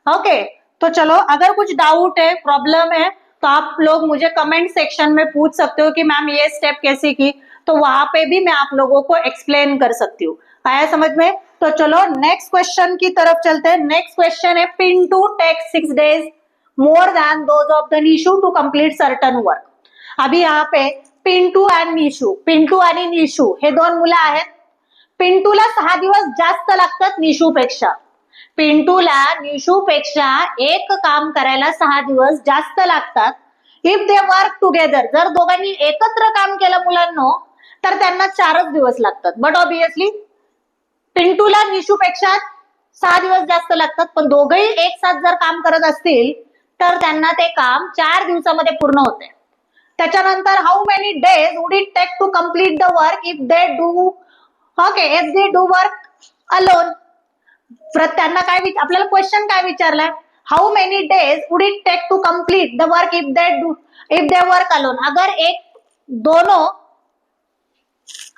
ओके तो चलो अगर कुछ डाउट है, प्रॉब्लम है, तो आप लोग मुझे कमेंट सेक्शन में पूछ सकते हो कि मैम ये स्टेप कैसे की, तो वहां पे भी मैं आप लोगों को एक्सप्लेन कर सकती हूँ। आया समझ में? तो चलो नेक्स्ट क्वेश्चन की तरफ चलते हैं। नेक्स्ट क्वेश्चन है Pintu takes 6 days more than those of the Nishu to complete certain work. अभी यहाँ पे पिंटू आणि निशू हे दोन मुलं आहेत। पिंटूला 6 दिवस जास्त लागतात निशूपेक्षा। पिंटूला निशूपेक्षा एक काम करायला 6 दिवस जास्त लागतात। इफ दे वर्क टुगेदर, जर दोघांनी एकत्र काम केलं मुलांनो तर त्यांना 4च दिवस लागतात। बट ऑब्विसली पिंटूला निशूपेक्षा 6 दिवस जास्त लागतात, पण दोघंही एक साथ जर काम करत असतील तर त्यांना ते काम 4 दिवसामध्ये पूर्ण होते। त्याच्यानंतर how many days would it take to complete the work if they do work alone. त्यांना काय आपल्याला क्वेश्चन काय विचारलाय, how many days would it take to complete the work if they work alone. अगर एक दोनों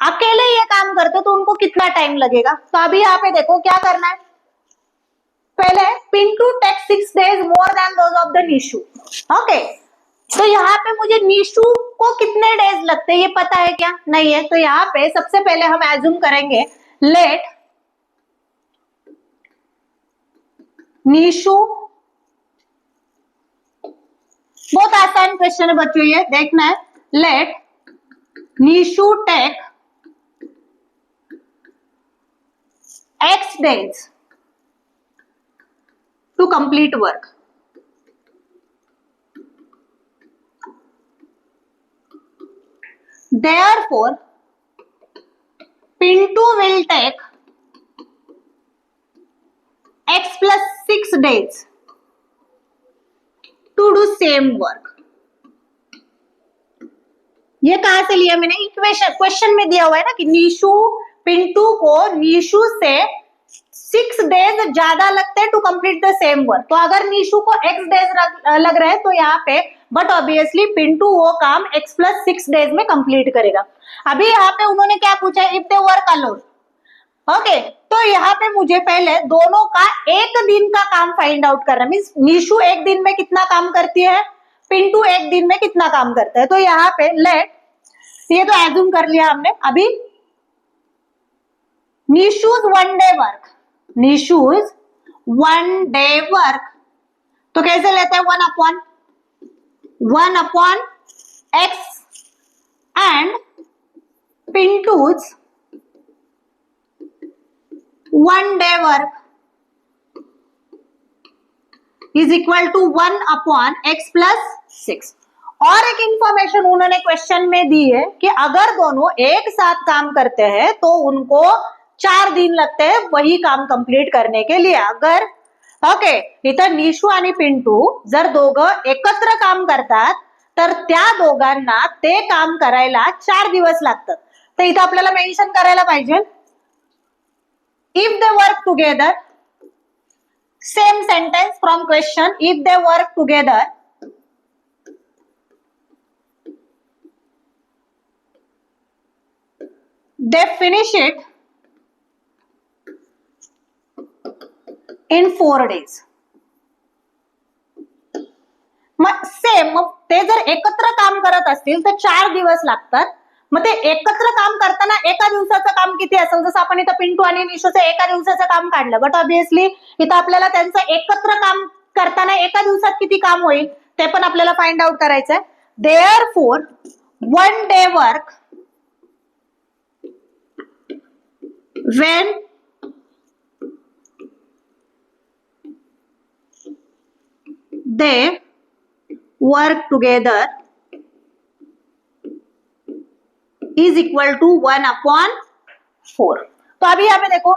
अकेले ये काम करते तो उनको कितना टाइम लगेगा। तो अभी यहाँ पे देखो क्या करना है, पहले Pintu takes 6 days more than those of the Nishu. Okay तो यहाँ पे मुझे निशू को कितने डेज लगते हैं ये पता है क्या? नहीं है। तो यहाँ पे सबसे पहले हम एज्यूम करेंगे लेट निशू, बहुत आसान क्वेश्चन है बच्चों, ये देखना है। Let Nishu take X days to complete work। Therefore, Pintu will take X plus 6 days to do same work। ये कहां से लिया मैंने? इक्वेशन, क्वेश्चन में दिया हुआ है ना कि निशु पिंटू को निशु से 6 days ज्यादा लगते हैं to complete the same work. तो अगर निशु को X days लग रहे हैं तो यहाँ पे बट ऑब्वियसली पिंटू वो काम X plus 6 days में कंप्लीट करेगा। अभी यहाँ पे उन्होंने क्या पूछा है, if they work alone. Okay तो यहाँ पे मुझे पहले दोनों का एक दिन का काम फाइंड आउट करना, मीन्स निशु एक दिन में कितना काम करती है, पिंटू एक दिन में कितना काम करता है। तो यहाँ पे लेट, ये तो एज्यूम कर लिया हमने। अभी Nishu's 1 day work, Nishu's 1 day work तो कैसे लेते हैं, 1 upon X and Pintu's 1 day work is equal to 1 upon X plus 6। और एक इंफॉर्मेशन उन्होंने क्वेश्चन में दी है कि अगर दोनों एक साथ काम करते हैं तो उनको 4 दिन लगते हैं वही काम कंप्लीट करने के लिए। अगर ओके इथं निशू आणि पिंटू जर दोघं एकत्र काम करतात तर त्या दोघांना ते काम करायला 4 दिवस लागतात। तर इथं आपल्याला मेन्शन करायला पाहिजे if they work together, same sentence from question, if they work together they finish it in 4 days। मग सेम, मग ते जर एकत्र काम करत असतील तर 4 दिवस लागतात। मग ते एकत्र काम करताना एका दिवसाचं काम किती असेल, जसं आपण इथं पिंटू आणि निशूचं एका दिवसाचं काम काढलं, बट ऑब्विसली इथं आपल्याला त्यांचं एकत्र काम करताना एका दिवसात किती काम होईल ते पण आपल्याला फाइंड आउट करायचंय। Therefore 1 day work when they work together is equal to 1/4। तो अभी यहाँ पे देखो,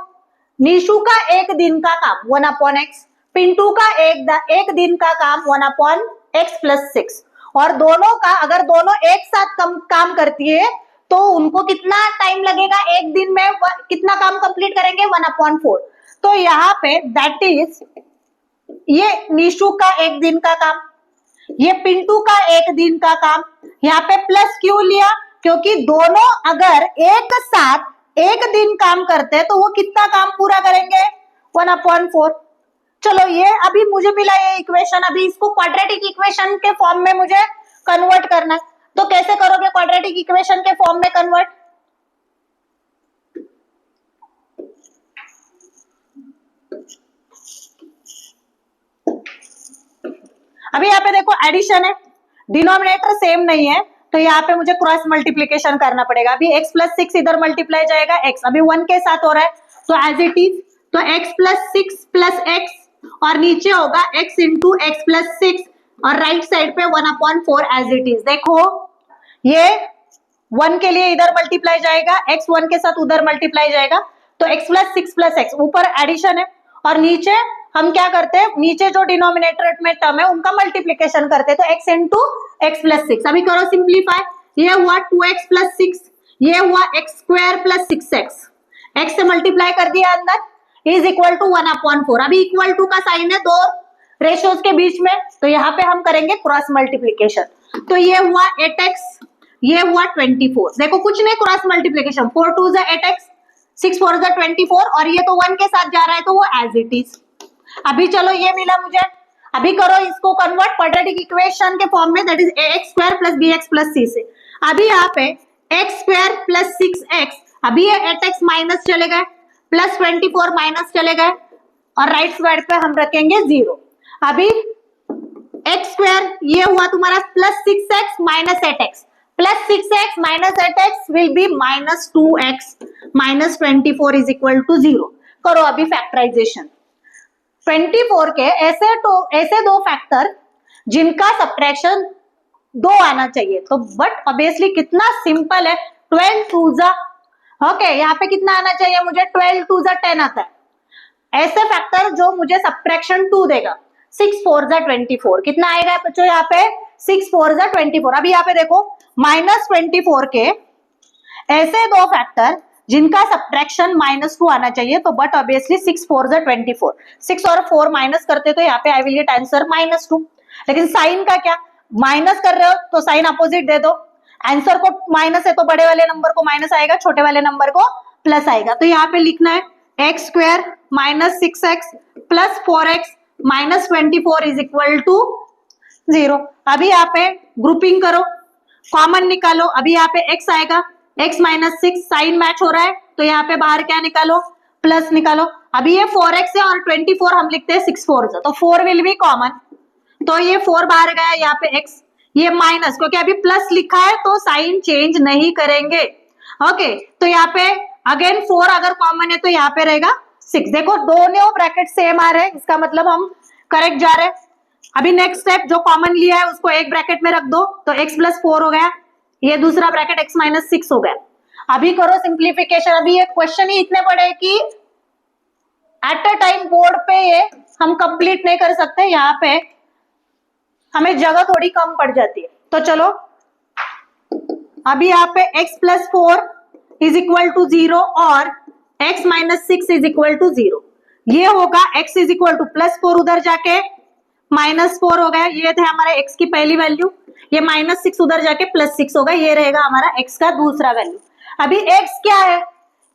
निशु का एक दिन का काम 1/x, पिंटू का एक दिन का काम 1/x + 6, और दोनों का अगर दोनों एक साथ काम करती है तो उनको कितना टाइम लगेगा, एक दिन में कितना काम कंप्लीट करेंगे 1/4। तो यहाँ पे दैट इज, ये निशु का एक दिन का काम, ये पिंटू का एक दिन का काम, यहाँ पे प्लस क्यों लिया, क्योंकि दोनों अगर एक साथ एक दिन काम करते हैं तो वो कितना काम पूरा करेंगे 1/4। चलो ये अभी मुझे मिला ये इक्वेशन, अभी इसको क्वाड्रेटिक इक्वेशन के फॉर्म में मुझे कन्वर्ट करना है। तो कैसे करोगे क्वाड्रेटिक इक्वेशन के फॉर्म में कन्वर्ट? अभी यहाँ पे देखो एडिशन है, डिनोमिनेटर सेम नहीं है, तो यहाँ पे मुझे क्रॉस मल्टीप्लीकेशन करना पड़ेगा। अभी x + 6 इधर मल्टीप्लाई जाएगा, x अभी 1 के साथ हो रहा है, तो एज इट इज, तो x + 6 + x, और नीचे होगा x × x + 6, और राइट साइड पे 1/4 एज इट इज। देखो ये 1 के लिए इधर मल्टीप्लाई जाएगा, x 1 के साथ उधर मल्टीप्लाई जाएगा, तो x + 6 + x, ऊपर एडिशन है, और नीचे हम क्या करते हैं, नीचे जो डिनोमिनेटर में टर्म है उनका मल्टीप्लीकेशन करते हैं, तो x × x + 6। अभी करो सिंप्लीफाई, ये हुआ 2x + 6, ये हुआ x² + 6x, x से मल्टीप्लाई कर दिया अंदर, इज इक्वल टू 1/4। अभी इक्वल टू का साइन है दो रेशियोज के बीच में, तो यहाँ पे हम करेंगे क्रॉस मल्टीप्लीकेशन, तो ये हुआ 8x, ये हुआ 24। देखो कुछ नहीं, क्रॉस मल्टीप्लीकेशन, 4 × 2 = 8x, 6 × 4 = 24, और ये तो 1 के साथ जा रहा है तो वो एज इट इज। अभी चलो ये मिला मुझे, अभी करो इसको कन्वर्ट क्वाड्रेटिक इक्वेशन के फॉर्म में, that is ax² + bx + c से। अभी यहाँ पे x² + 6x, अभी ये 8x माइनस चले गए, प्लस 24 माइनस चले गए, और राइट साइड पे हम रखेंगे 0। अभी x² ये हुआ तुम्हारा +6x - 8x, +6x - 8x will be -2x - 24 is equal to 0। करो अभी फैक्टराइजेशन। 24 के ऐसे दो फैक्टर जिनका सब्ट्रैक्शन 2 आना चाहिए, तो बट ऑब्वियसली कितना सिंपल है, 12 2 ज़ा, ओके, यहाँ पे कितना आना चाहिए मुझे, 12 2 ज़ा 10 आता है। ऐसे फैक्टर जो मुझे सब्ट्रैक्शन 2 देगा, 6 4 ज़ा 24, कितना आएगा बच्चों यहाँ पे, 6 4 ज़ा 24। अभी यहाँ पे देखो -24 के ऐसे दो फैक्टर जिनका सब्ट्रैक्शन -2 आना चाहिए, तो बट ऑब्वियसली 6 4 ज़ा 24, 6 और 4 माइनस करते तो यहाँ पे आई विल गेट आंसर -2। लेकिन साइन का क्या, माइनस कर रहे हो तो साइन अपोजिट दे दो, आंसर को माइनस है तो बड़े वाले नंबर को माइनस आएगा, छोटे वाले नंबर को प्लस आएगा। तो यहाँ पे लिखना है x² - 6x + 4x - 24 is equal to 0। अभी यहाँ पे ग्रुपिंग करो, कॉमन निकालो, अभी यहाँ पे x आएगा, x - 6 साइन मैच हो रहा है, तो यहाँ पे बाहर क्या निकालो, प्लस निकालो। अभी ये 4x है और 24 हम लिखते हैं 6 4 तो 4 विल बी कॉमन, तो ये 4 बाहर गया, यहाँ पे x, ये माइनस, क्योंकि अभी प्लस लिखा है तो साइन चेंज नहीं करेंगे, ओके। तो यहाँ पे अगेन 4 अगर कॉमन है तो यहाँ पे रहेगा 6। देखो दोनों ब्रैकेट सेम आ रहे हैं, इसका मतलब हम करेक्ट जा रहे हैं। अभी नेक्स्ट स्टेप, जो कॉमन लिया है उसको एक ब्रैकेट में रख दो, तो x + 4 हो गया, ये दूसरा ब्रैकेट x - 6 हो गया। अभी करो सिंप्लीफिकेशन। अभी ये क्वेश्चन ही इतने बड़े कि एट अ टाइम बोर्ड पे ये हम कंप्लीट नहीं कर सकते, यहाँ पे हमें जगह थोड़ी कम पड़ जाती है। तो चलो अभी यहाँ पे x + 4 इज इक्वल टू 0 और x - 6 इज इक्वल टू 0। ये होगा x इज इक्वल टू +4, उधर जाके -4 हो गया, ये थे हमारे x की पहली वैल्यू, ये -6 उधर जाके +6 होगा, ये रहेगा हमारा x का दूसरा वैल्यू। अभी x क्या है,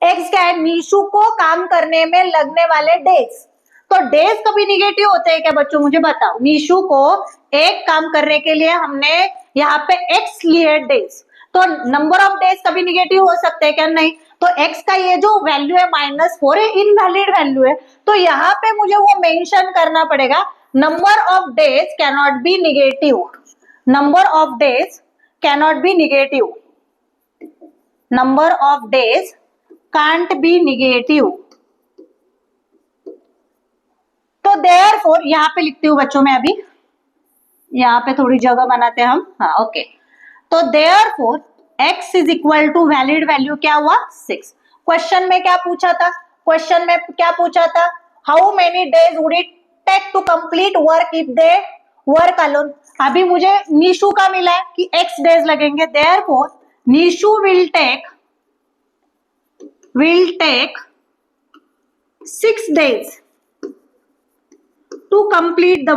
x क्या है, निशु को काम करने में लगने वाले डेज। तो डेज कभी निगेटिव होते हैं क्या बच्चों, मुझे बताओ। निशु को एक काम करने के लिए हमने यहाँ पे x लिए डेज, तो नंबर ऑफ डेज कभी निगेटिव हो सकते हैं क्या, नहीं। तो x का ये जो वैल्यू है -4 है, इनवैलिड वैल्यू है, तो यहाँ पे मुझे वो मेंशन करना पड़ेगा, number of days cannot be negative, number of days cannot be negative, number of days can't be negative. तो देयरफॉर यहाँ पे लिखती हूँ बच्चों में, अभी यहाँ पे थोड़ी जगह बनाते हैं हम, हाँ ओके। तो therefore x is equal to valid value क्या हुआ 6। क्वेश्चन में क्या पूछा था, क्वेश्चन में क्या पूछा था, how many days would it take to complete work if they work alone. अभी मुझे निशु का मिला है कि x डेज लगेंगे, therefore Nishu will take 6 days to complete the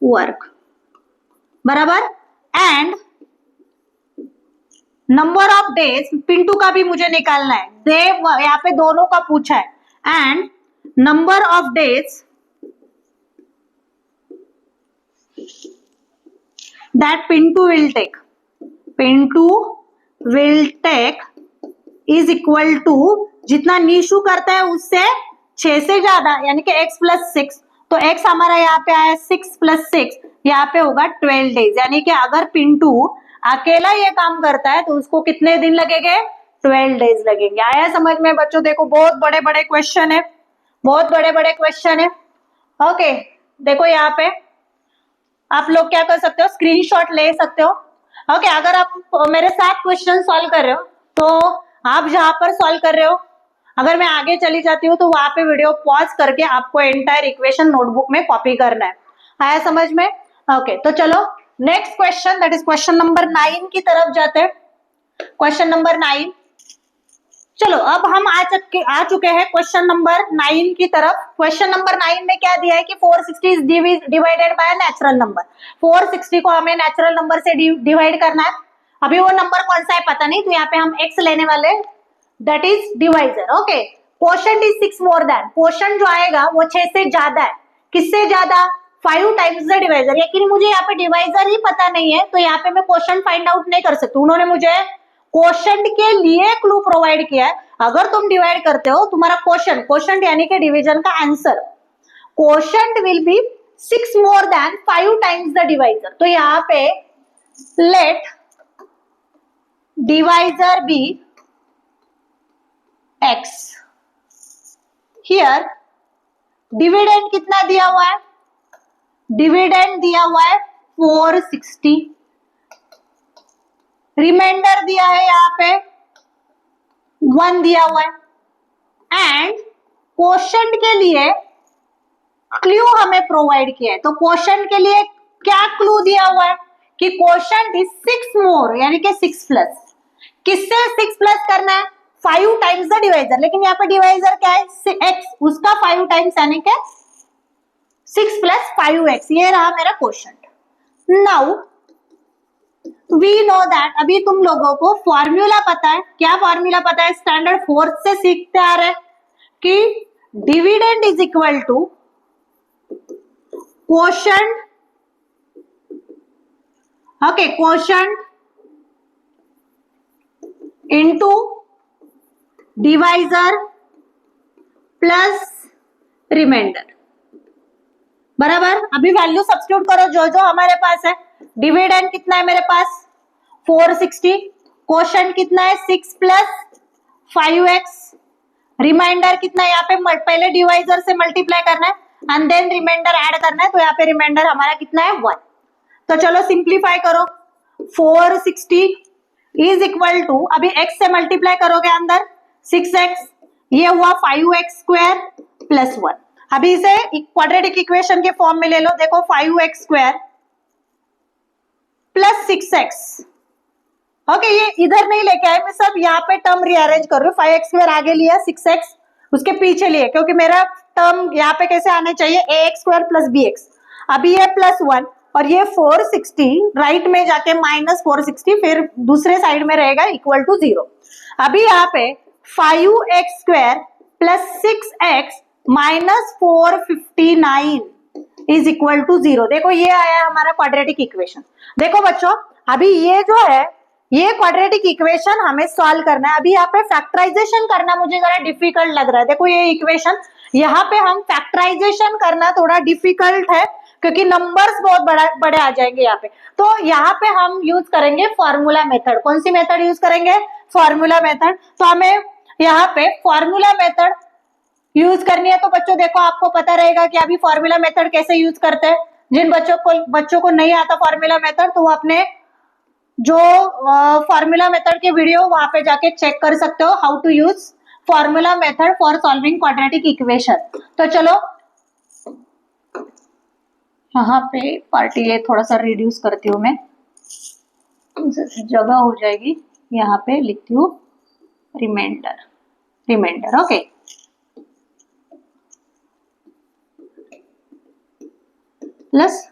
work, बराबर। And number of days Pintu का भी मुझे निकालना है, दे यहाँ पे दोनों का पूछा है, and number of days that Pintu will take is equal to जितना निशु करता है उससे 6 से ज्यादा, यानी कि x प्लस 6। तो x हमारा यहाँ पे आया 6 प्लस 6, यहाँ पे होगा 12 डेज। यानी कि अगर पिंटू अकेला ये काम करता है तो उसको कितने दिन लगेंगे, 12 डेज लगेंगे। आया समझ में बच्चों? देखो बहुत बड़े बड़े क्वेश्चन है, बहुत बड़े बड़े क्वेश्चन है। ओके देखो यहाँ पे आप लोग क्या कर सकते हो, स्क्रीनशॉट ले सकते हो। ओके अगर आप मेरे साथ क्वेश्चन सॉल्व कर रहे हो तो आप जहां पर सॉल्व कर रहे हो, अगर मैं आगे चली जाती हूँ तो वहां पे वीडियो पॉज करके आपको एंटायर इक्वेशन नोटबुक में कॉपी करना है। आया समझ में? ओके तो चलो next question, that is question number 9 की तरफ जाते हैं। क्वेश्चन नंबर 9, चलो अब हम आ चुके हैं क्वेश्चन नंबर 9 की तरफ। क्वेश्चन नंबर 9 में क्या दिया है कि 460 is divided by natural number. 460 को हमें नेचुरल नंबर से डिवाइड करना है। अभी वो नंबर कौन सा है पता नहीं, तो यहाँ पे हम x लेने वाले, that is divisor. Okay quotient is 6 more then, quotient जो आएगा वो 6 से ज्यादा है। किससे ज्यादा? 5 टाइम्स द डिवाइजर। लेकिन मुझे यहाँ पे डिवाइजर ही पता नहीं है तो यहाँ पे मैं क्वोशंट फाइंड आउट नहीं कर सकती। उन्होंने मुझे क्वोशंट के लिए क्लू प्रोवाइड किया है। अगर तुम डिवाइड करते हो तुम्हारा क्वोशंट यानी कि डिवीजन का answer, quotient will be 6 more than 5 times the divisor. तो यहाँ पे let divisor be x। Here dividend कितना दिया हुआ है? डिविडेंड दिया हुआ है 460, रिमाइंडर दिया है यहाँ पे 1 दिया हुआ है, एंड क्वोशंट के लिए क्लू हमें प्रोवाइड किया है। तो क्वोशंट के लिए क्या क्लू दिया हुआ है कि क्वोशंट इज 6 मोर, यानी कि 6 प्लस। किससे 6 प्लस करना है? 5 टाइम्स द डिवाइजर। लेकिन यहाँ पे डिवाइजर क्या है? x, उसका 5 टाइम्स यानी कि 6 प्लस 5x। ये रहा मेरा quotient. Now we know that, अभी तुम लोगों को फॉर्मूला पता है। क्या फॉर्मूला पता है? स्टैंडर्ड 4th से सीखते आ रहे कि dividend is equal to quotient, okay quotient into divisor plus remainder, बराबर। अभी वैल्यू सब्स्टिट्यूट करो जो जो हमारे पास है। डिविडेंड कितना है मेरे पास? 460। क्वोशंट कितना है? 6 प्लस 5x। रिमाइंडर कितना है? यहाँ पे पहले डिवाइजर से मल्टीप्लाई करना है एंड देन रिमाइंडर ऐड करना है। तो यहाँ पे रिमाइंडर हमारा कितना है? 1। तो चलो सिंप्लीफाई करो। 460 इज इक्वल टू, अभी x से मल्टीप्लाई करोगे अंदर 6x, ये हुआ 5x स्क्वायर प्लस 1। अभी इसे क्वाड्रेटिक इक्वेशन के फॉर्म में ले लो। देखो 5x square plus 6x, okay ये इधर नहीं लेके आए, मैं सब यहाँ पे टर्म रीअरेंज कर रही हूँ। 5x स्क्वायर आगे लिया, 6x उसके पीछे लिए, क्योंकि मेरा टर्म यहाँ पे कैसे आने चाहिए? ax square plus bx। अभी ये प्लस 1 और ये 460 राइट में जाके माइनस 460, फिर दूसरे साइड में रहेगा इक्वल टू 0। अभी यहाँ पे 5x square plus 6x minus 459 is equal to 0। देखो ये आया हमारा क्वाड्रेटिक इक्वेशन। देखो बच्चों अभी ये जो है ये क्वाड्रेटिक इक्वेशन हमें सॉल्व करना है। अभी यहाँ पे फैक्टराइजेशन करना मुझे जरा डिफिकल्ट लग रहा है। देखो ये इक्वेशन, यहाँ पे हम फैक्टराइजेशन करना थोड़ा डिफिकल्ट है क्योंकि नंबर्स बहुत बड़े आ जाएंगे यहाँ पे। तो यहाँ पे हम यूज करेंगे फॉर्मूला मेथड। कौन सी मेथड यूज करेंगे? Formula method. तो हमें यहाँ पे फॉर्मूला मेथड यूज करनी है तो बच्चों देखो आपको पता रहेगा कि अभी फॉर्मूला मेथड कैसे यूज करते हैं। जिन बच्चों को नहीं आता फॉर्मूला मेथड तो वो अपने जो फॉर्मूला मेथड के वीडियो वहां पे जाके चेक कर सकते हो, how to use formula method for solving quadratic equation. तो चलो यहाँ पे पार्टी ये थोड़ा सा रिड्यूस करती हूँ मैं, जगह हो जाएगी। यहाँ पे लिखती हूँ रिमाइंडर ओके। प्लस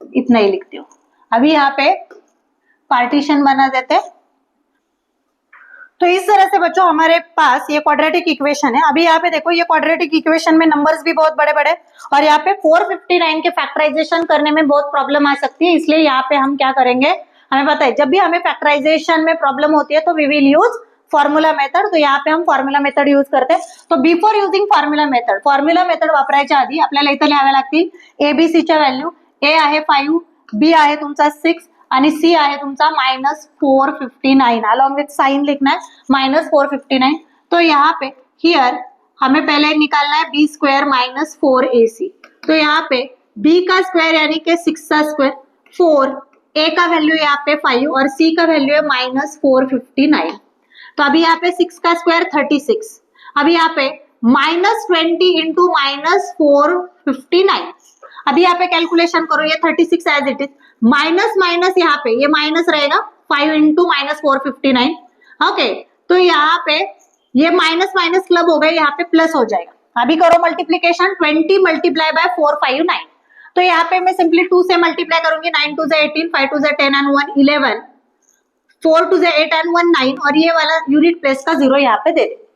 इतना ही लिखती हूँ। अभी यहाँ पे पार्टीशन बना देते। तो इस तरह से बच्चों हमारे पास ये क्वाड्रेटिक इक्वेशन है। अभी यहाँ पे देखो ये क्वाड्रेटिक इक्वेशन में नंबर्स भी बहुत बड़े बड़े और यहाँ पे 459 के फैक्टराइजेशन करने में बहुत प्रॉब्लम आ सकती है, इसलिए यहाँ पे हम क्या करेंगे, हमें पता है जब भी हमें फैक्टराइजेशन में प्रॉब्लम होती है तो we will use formula method. तो यहाँ पे हम फॉर्म्युला मेथड यूज करते हैं। तो बिफोर युजिंग फॉर्म्युला मेथड वापरायच्या आधी आपल्याला इथं लिहाव्या लागतील एबीसीच्या व्हॅल्यू। ए आहे 5, बी आहे तुमचा 6 आणि सी आहे तुमचा -459। अलॉन्ग विथ साइन लिखना है -459। तो यहाँ पे हियर हमें पहले निकालना है बी स्क्वायर -4ac। तो यहाँ पे बी का स्क्वायर यानी कि 6 का स्क्वायर 4, ए का वैल्यू यहाँ पे 5 और सी का वैल्यू है -459। तो अभी यहाँ पे 6 का स्क्वायर 36। अभी यहाँ पे -20 इंटू -459। अभी यहाँ पे कैलकुलेशन करो, ये 36 as it is, minus minus यहाँ पे ये माइनस रहेगा 5 इंटू -459। ओके, तो यहाँ पे ये माइनस माइनस क्लब हो गए, यहाँ पे प्लस हो जाएगा। अभी करो मल्टीप्लीकेशन, 20 मल्टीप्लाई बाय 459। तो यहाँ पे मैं सिंपली 2 से मल्टीप्लाई करूंगी, 9 2 18, 5 2 10 and 1 11, 4 2 8 and 1 9 और ये वाला यूनिट प्लेस का 0 यहाँ पे दे दे।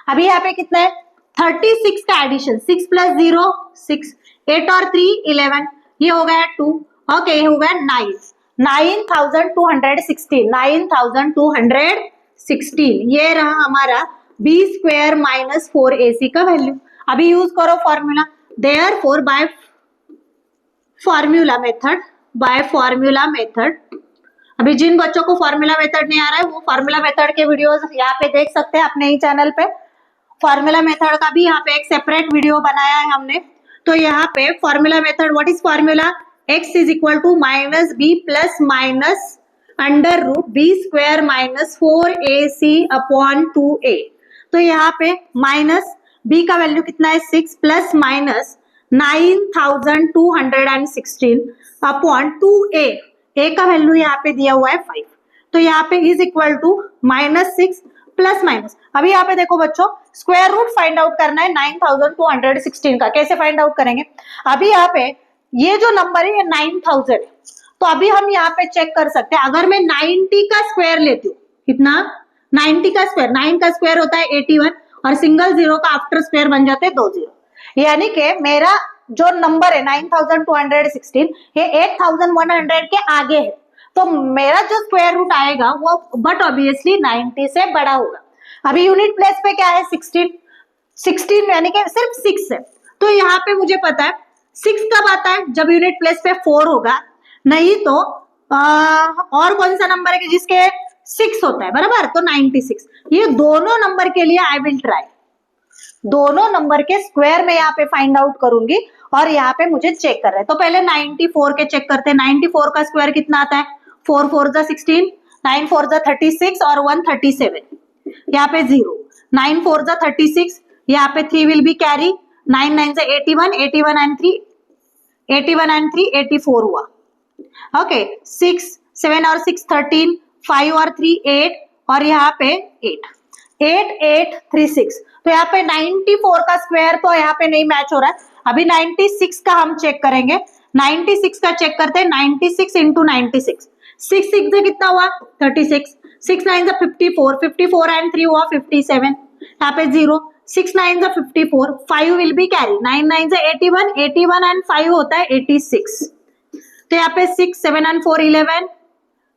अभी यहाँ पे कितना है 36 का एडिशन, 6 प्लस 0 6, 8 और 3 11, ये हो गया 2, ओके ये हो गया 9, 9216, 9216 ये रहा हमारा बी स्क्वायर -4ac का वैल्यू। अभी यूज करो formula, therefore by formula method. अभी जिन बच्चों को फॉर्मूला मेथड नहीं आ रहा है वो फॉर्मूला मेथड के वीडियोस यहाँ पे देख सकते हैं अपने ही चैनल पे। फॉर्मूला मेथड का भी यहाँ पे एक सेपरेट वीडियो बनाया है हमने। तो यहाँ पे formula method, what is formula, x is equal to -b plus minus under root b square -4ac upon 2a। तो यहाँ पे माइनस b का वैल्यू कितना है 6 plus minus 9216 upon 2a, a का वैल्यू यहाँ पे दिया हुआ है 5। तो यहाँ पे is equal to -6 plus minus. अभी यहाँ पे देखो बच्चों स्क्वायर रूट फाइंड आउट करना है 9216 का। कैसे फाइंड आउट करेंगे, अभी यहाँ पे ये जो नंबर है ये 9000 है। तो अभी हम यहाँ पे चेक कर सकते हैं, अगर मैं 90 का स्क्वायर लेती हूँ, कितना 90 का स्क्वायर, 9 का स्क्वायर होता है 81 और सिंगल 0 का आफ्टर स्क्वायर बन जाते हैं 2 0। यानी कि मेरा जो नंबर है 9216 ये 8100 के आगे है। तो मेरा जो स्क्वायर रूट आएगा वो बट ऑब्वियसली 90 से बड़ा होगा। अभी यूनिट प्लेस पे क्या है 16 यानी कि सिर्फ 6 है। तो यहाँ पे मुझे पता है 6 कब आता है, जब यूनिट प्लेस पे 4 होगा, नहीं तो और कौन सा नंबर है कि जिसके 6 होता है बराबर, तो 96। ये दोनों नंबर के लिए आई विल ट्राई, दोनों नंबर के स्क्वायर में यहाँ पे फाइंड आउट करूंगी और यहाँ पे मुझे चेक कर रहे हैं। तो पहले 94 के चेक करते हैं। 94 का स्क्वायर कितना आता है, 4 4 16, 9 4 36 और 1 37, यहाँ पे 0, 9 4 36, यहाँ पे 3 विल बी कैरी, 9 9 81, 81 and 3 84 हुआ। ओके 6 7 और 6 13, 5 और 3 8 और यहाँ पे 8 8 8 3 6। तो यहाँ पे 94 का स्क्वायर तो यहाँ पे नहीं मैच हो रहा है। अभी 96 का हम चेक करेंगे। 96 का चेक करते हैं, 96 इंटू 96, 6 6 से कितना हुआ 36, 6 9 54, 54 एंड 3 हुआ 57, यहाँ पे 0, 6 9 54, 5 विल बी कैरी, 9 9 81, 81 एंड 5 होता है 86। तो यहाँ पे 6 7 एंड 4 11,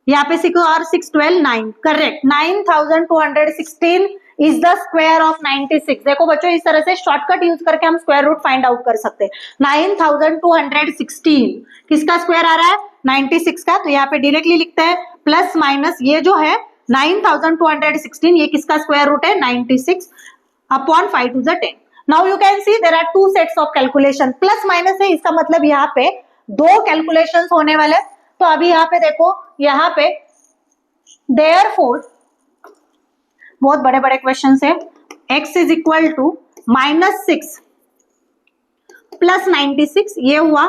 यहाँ पे 6 और 6 12 9, correct 9216 is the square of 96। देखो बच्चों इस तरह से शॉर्टकट यूज करके हम स्क्वायर रूट फाइंड आउट कर सकते हैं। 9216 किसका स्क्वायर आ रहा है 96 का, तो यहाँ पे डायरेक्टली लिखते हैं प्लस माइनस ये जो है 9216 ये किसका स्क्वायर रूट है 96। Upon 5 to the 10। Now you can see there are two sets of calculation, plus minus है, इसका मतलब यहाँ पे दो कैलकुलेशंस होने वाले। तो अभी यहाँ पे देखो, यहाँ पे देयरफॉर बहुत बड़े बड़े क्वेश्चन है, x is equal to -6 plus 96 ये हुआ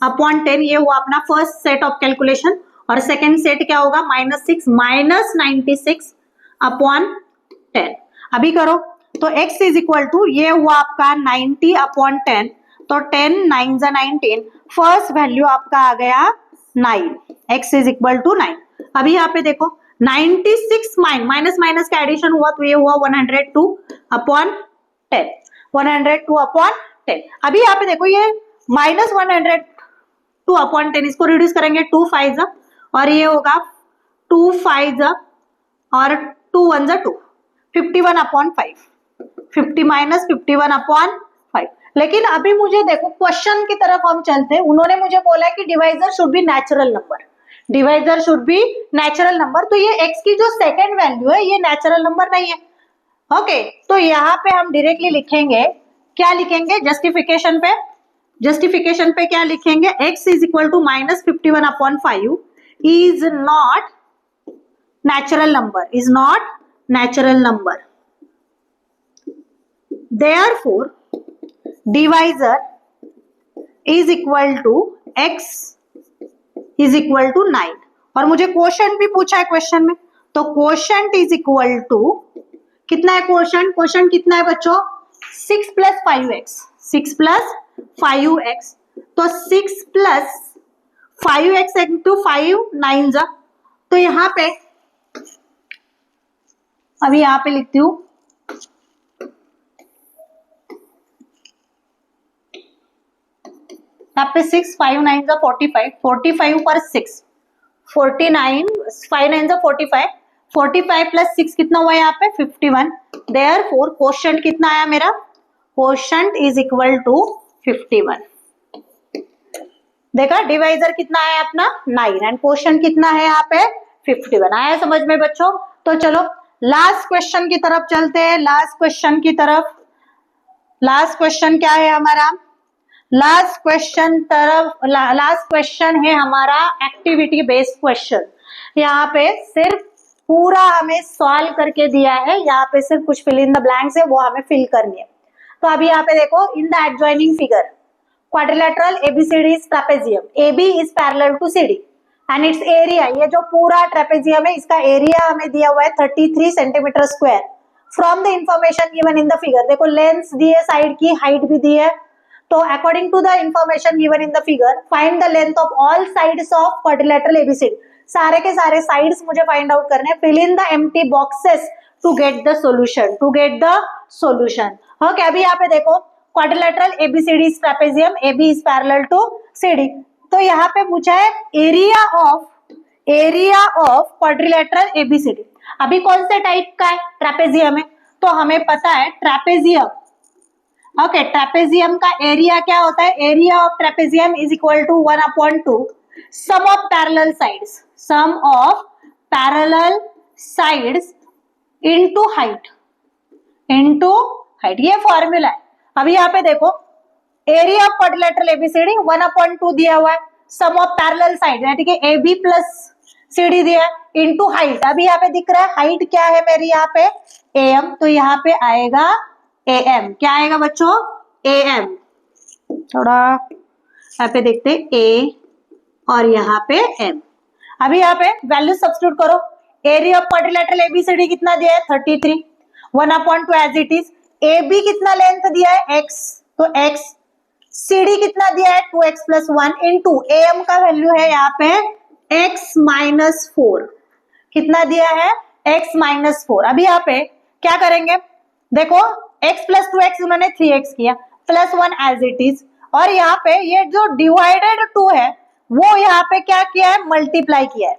अपॉन 10, ये हुआ अपना फर्स्ट सेट ऑफ कैलकुलेशन। और सेकेंड सेट क्या होगा, -6 माइनस 96 अपॉन 10। अभी करो तो x इज इक्वल टू ये हुआ आपका 90 अपॉन 10, तो 10 9 जा 19, फर्स्ट वैल्यू आपका आ गया 9, x इज इक्वल टू 9। अभी यहाँ पे देखो 96 माइनस माइनस का एडिशन हुआ तो ये हुआ 102 अपॉन 10, 102 अपॉन 10। अभी यहाँ पे देखो ये -102 अपॉन 10, इसको रिड्यूस करेंगे 2 5 जा, और ये होगा 2 5 जा और 2 1 जा 2, 51 अपॉन 5, 50 माइनस 51 अपॉन 5। लेकिन अभी मुझे देखो क्वेश्चन की तरफ हम चलते हैं, उन्होंने मुझे बोला है कि divisor should be natural number, divisor should be natural number. तो ये x की जो सेकेंड वैल्यू है ये नेचुरल नंबर नहीं है। ओके, तो यहाँ पे हम डायरेक्टली लिखेंगे, क्या लिखेंगे जस्टिफिकेशन पे क्या लिखेंगे, x is equal to -51 upon 5 is not natural number, is not natural number. Therefore, divisor is equal to x is equal to 9। और मुझे क्वोशंट भी पूछा है क्वेश्चन में, तो क्वोशंट इज इक्वल टू कितना है, क्वोशंट कितना है बच्चों, 6 प्लस 5x, 6 प्लस 5x, तो 6 प्लस 5x इंटू 5 9 जा, तो यहाँ पे अभी यहाँ पे लिखती हूँ, यहाँ पे 6 5 9 जा 45, 45 पर 6 49, 5 9 जा 45, 45 प्लस 6 कितना हुआ यहाँ पे 51। देयरफॉर क्वोशंट कितना आया मेरा, क्वोशंट इज इक्वल टू 51। देखा डिवाइजर कितना है अपना 9 एंड क्वोशंट कितना है यहाँ पे 51। आया समझ में बच्चों। तो चलो लास्ट क्वेश्चन की तरफ चलते हैं, लास्ट क्वेश्चन की तरफ। लास्ट क्वेश्चन क्या है हमारा, लास्ट क्वेश्चन है हमारा एक्टिविटी बेस्ड क्वेश्चन। यहाँ पे सिर्फ पूरा हमें सॉल्व करके दिया है, यहाँ पे सिर्फ कुछ फिल इन द ब्लैंक्स है वो हमें फिल करनी है। तो अभी यहाँ पे देखो, in the adjoining figure quadrilateral ABCD is trapezium, AB is parallel to CD and its area, ये जो पूरा ट्रेपेजियम है इसका एरिया हमें दिया हुआ है 33 centimetre square. From the information given in the figure, देखो लेंथ दी है, साइड की हाइट भी दी है, तो according to the information given in the figure find the length of all sides of quadrilateral ABCD. सारे के सारे साइड्स मुझे फाइंड आउट करने हैं। Fill in the empty boxes to get the solution, to get the solution. Okay, अभी यहाँ पे देखो quadrilateral ABCD is trapezium, AB is parallel to CD। तो यहाँ पे पूछा है एरिया ऑफ क्वाड्रिलेटरल एबीसीडी। अभी कौन से टाइप का है, ट्रेपेजियम है, तो हमें पता है ट्रेपेजियम, ओके, ट्रेपेजियम का एरिया क्या होता है, area of trapezium is equal to 1/2 sum of parallel sides, sum of parallel sides into height, ये फॉर्मूला है। अभी यहाँ पे देखो एरिया ऑफ क्वाड्रिलेटरल एबीसीडी 1/2 दिया हुआ है, सम ऑफ पैरेलल साइड यानी कि AB प्लस CD दिया है, इनटू हाइट। अभी यहाँ पे दिख रहा है हाइट क्या है मेरी, यहाँ पे AM, तो यहाँ पे आएगा AM, क्या आएगा बच्चों AM। थोड़ा यहाँ पे देखते हैं A और यहाँ पे M। अभी यहाँ पे वैल्यू सब्स्टिट्यूट करो, एरिया ऑफ क्वाड्रिलेटरल एबीसीडी कितना दिया है 33, 1/2 एज इट इज। AB कितना लेंथ दिया है x, तो x, CD कितना दिया है 2x प्लस 1 इंटू AM का वैल्यू है यहाँ पे x माइनस 4, कितना दिया है x माइनस 4। अभी यहाँ पे क्या करेंगे, देखो x प्लस 2x उन्होंने 3x किया, प्लस 1 एज इट इज, और यहाँ पे ये जो डिवाइडेड 2 है वो यहाँ पे क्या किया है, मल्टीप्लाई किया है,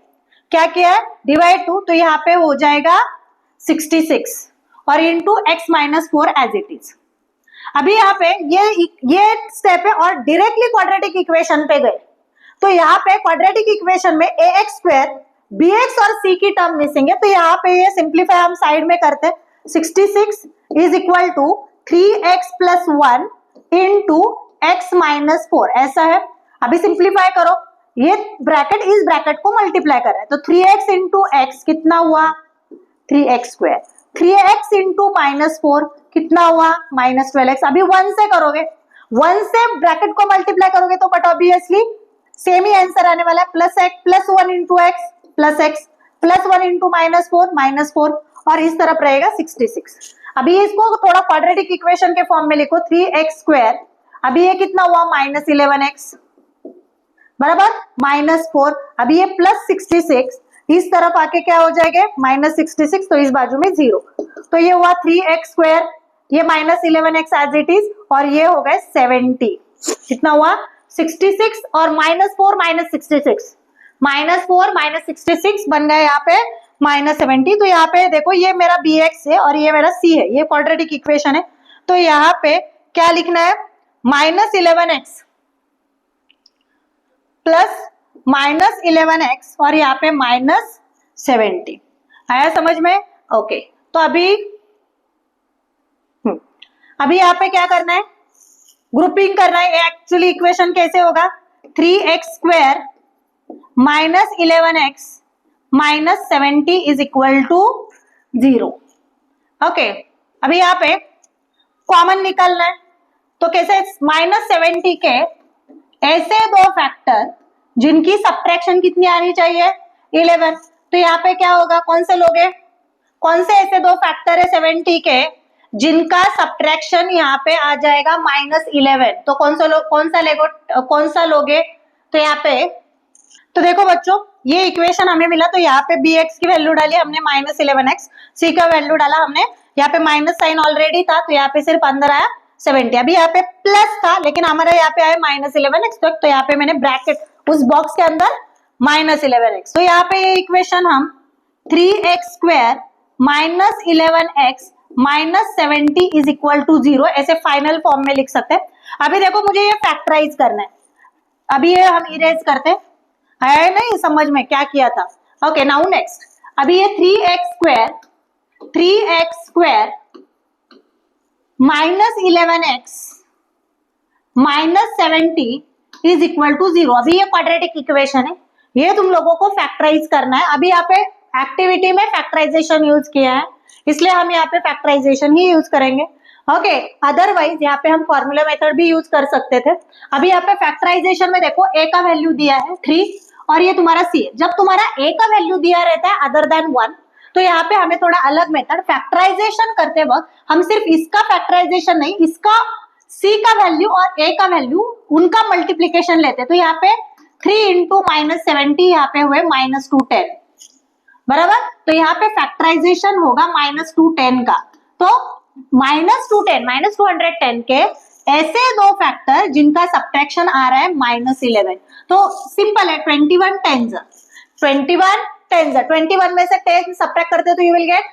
क्या किया है डिवाइड 2, तो यहाँ पे हो जाएगा 66 और into x minus 4 as it is. अभी यहाँ पे ये स्टेप है और डायरेक्टली क्वाड्रेटिक इक्वेशन पे गए, तो यहाँ पे क्वाड्रेटिक इक्वेशन में ax स्क्वायर bx और c की टर्म मिसिंग है, तो यहाँ पे ये सिंप्लीफाई हम साइड में करते हैं, 66 is equal to 3x plus 1 into x minus 4, ऐसा है। अभी सिंप्लीफाई करो, ये ब्रैकेट इस ब्रैकेट को मल्टीप्लाई कर रहा है, तो 3x इंटू एक्स कितना हुआ 3x square, 3x into minus 4 कितना हुआ माइनस 12x। अभी 1 से करोगे, 1 से ब्रैकेट को मल्टीप्लाई करोगे तो but obviously same he answer आने वाला है, plus x plus 1 into x plus x plus 1 into minus 4 और इस तरफ रहेगा 66। अभी इसको थोड़ा क्वाड्रेटिक इक्वेशन के फॉर्म में लिखो, 3x स्क्वायर, अभी ये कितना हुआ माइनस 11x बराबर माइनस 4, अभी ये प्लस 66, इस तरफ आके क्या हो जाएगा माइनस 66, तो इस बाजू में 0, तो ये हुआ 3x स्क्वायर, ये minus 11x as it is, और ये हो गए 70, कितना हुआ 66 और माइनस 4 माइनस 66, माइनस 4 माइनस 66 बन गया यहाँ पे माइनस 70। तो यहाँ पे देखो ये मेरा bx है और ये मेरा c है, ये क्वाड्रेटिक इक्वेशन है, तो यहाँ पे क्या लिखना है minus 11x plus minus 11x और यहाँ पे माइनस 70, आया समझ में? ओके, तो अभी यहाँ पे क्या करना है, ग्रुपिंग करना है। एक्चुअली इक्वेशन कैसे होगा, 3x square minus 11x minus 70 is equal to 0। Okay, अभी यहाँ पे कॉमन निकालना है, तो कैसे माइनस 70 के ऐसे दो फैक्टर जिनकी सब्ट्रैक्शन कितनी आनी चाहिए 11, तो यहाँ पे क्या होगा, कौन से लोगे, कौन से ऐसे दो फैक्टर है 70 के जिनका सब्ट्रैक्शन यहाँ पे आ जाएगा माइनस 11, तो कौन सा लोगे, तो यहाँ पे तो देखो बच्चों ये इक्वेशन हमें मिला, तो यहाँ पे bx की वैल्यू डाली हमने माइनस 11x, c का वैल्यू डाला हमने, यहाँ पे माइनस साइन ऑलरेडी था तो यहाँ पे सिर्फ अंदर आया 70, अभी यहाँ पे प्लस था लेकिन हमारा यहाँ पे आया माइनस 11x, तो यहाँ पे मैंने ब्रैकेट उस बॉक्स के अंदर माइनस 11x, तो यहाँ पे ये इक्वेशन हम 3x square minus 11x minus 70 is equal to 0 ऐसे फाइनल फॉर्म में लिख सकते हैं। अभी देखो मुझे ये फैक्टराइज करना है, अभी ये हम इरेज करते हैं, है नहीं समझ में क्या किया था। ओके, नाउ नेक्स्ट, अभी ये 3x square minus 11x minus 70 is equal to 0, अभी ये क्वाड्रेटिक इक्वेशन है, ये तुम लोगों को फैक्टराइज करना है। अभी यहाँ पे एक्टिविटी में फैक्टराइजेशन यूज किया है इसलिए हम यहाँ पे फैक्टराइजेशन ही यूज करेंगे। ओके, अदरवाइज यहाँ पे हम फॉर्मूला मेथड भी यूज कर सकते थे। अभी यहाँ पे फैक्टराइजेशन में देखो a का वैल्यू दिया है 3 और ये तुम्हारा c है। जब तुम्हारा a का वैल्यू दिया रहता है अदर देन 1 तो यहाँ पे हमें थोड़ा अलग मेथड, फैक्टराइजेशन करते वक्त हम सिर्फ इसका फैक्टराइजेशन नहीं, इसका c का वैल्यू और a का वैल्यू उनका मल्टीप्लीकेशन लेते, तो यहाँ पे 3 इंटू माइनस 70 यहाँ पे हुए माइनस 210 बराबर, तो यहाँ पे फैक्टराइजेशन होगा माइनस 210 का, तो माइनस 210 के ऐसे दो फैक्टर जिनका सब्ट्रैक्शन आ रहा है माइनस 11, तो सिंपल है 21 में से 10 सब्ट्रैक्ट करते हो तो यू विल गेट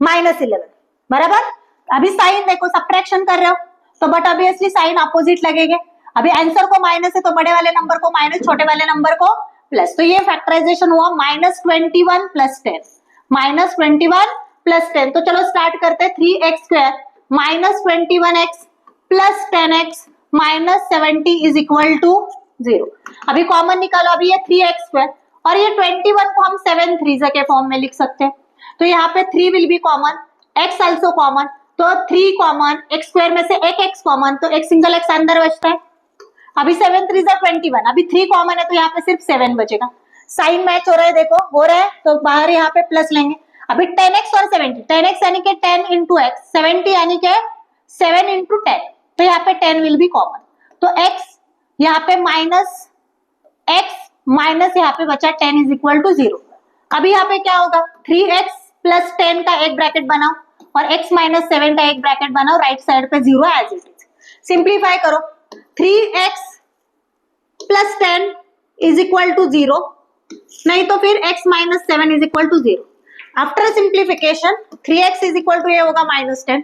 माइनस 11 बराबर। अभी साइन देखो सब्ट्रैक्शन कर रहे हो तो बट ऑब्वियसली साइन अपोजिट लगेंगे, अभी आंसर को माइनस है तो बड़े वाले नंबर को माइनस, छोटे वाले नंबर को प्लस, तो ये फैक्टराइजेशन हुआ माइनस 21 प्लस 10, माइनस 21 प्लस 10, तो चलो स्टार्ट करते हैं। 3x square minus 21x plus 10x minus 70 is equal to 0, अभी कॉमन निकालो, अभी ये 3x स्क्वायर और ये 21 को हम 7 3 के फॉर्म में लिख सकते हैं, तो यहाँ पे 3 will be common, x also common, तो 3 कॉमन, x स्क्वायर में से एक x कॉमन, तो एक सिंगल x अंदर बचता है, अभी 7 3 21, अभी 3 कॉमन है तो यहाँ पे सिर्फ 7 बचेगा, साइन मैच हो रहा है, देखो हो रहा है तो बाहर यहाँ पे प्लस लेंगे, अभी 10x और 70, 10x यानी कि 10 इंटू एक्स, 70 यानी कि 7 इंटू 10, तो यहाँ पे 10 विल बी कॉमन, तो x यहाँ पे माइनस x माइनस यहाँ पे बचा 10 इज इक्वल टू 0, अभी यहाँ पे क्या होगा 3x प्लस 10 का एक ब्रैकेट बनाओ और x माइनस 7 का एक ब्रैकेट बनाओ, राइट साइड पे 0 एज इट इज, सिंप्लीफाई करो, 3x plus 10 is equal to 0, नहीं तो फिर x minus 7 is equal to 0, after simplification 3x is equal to ये होगा माइनस 10,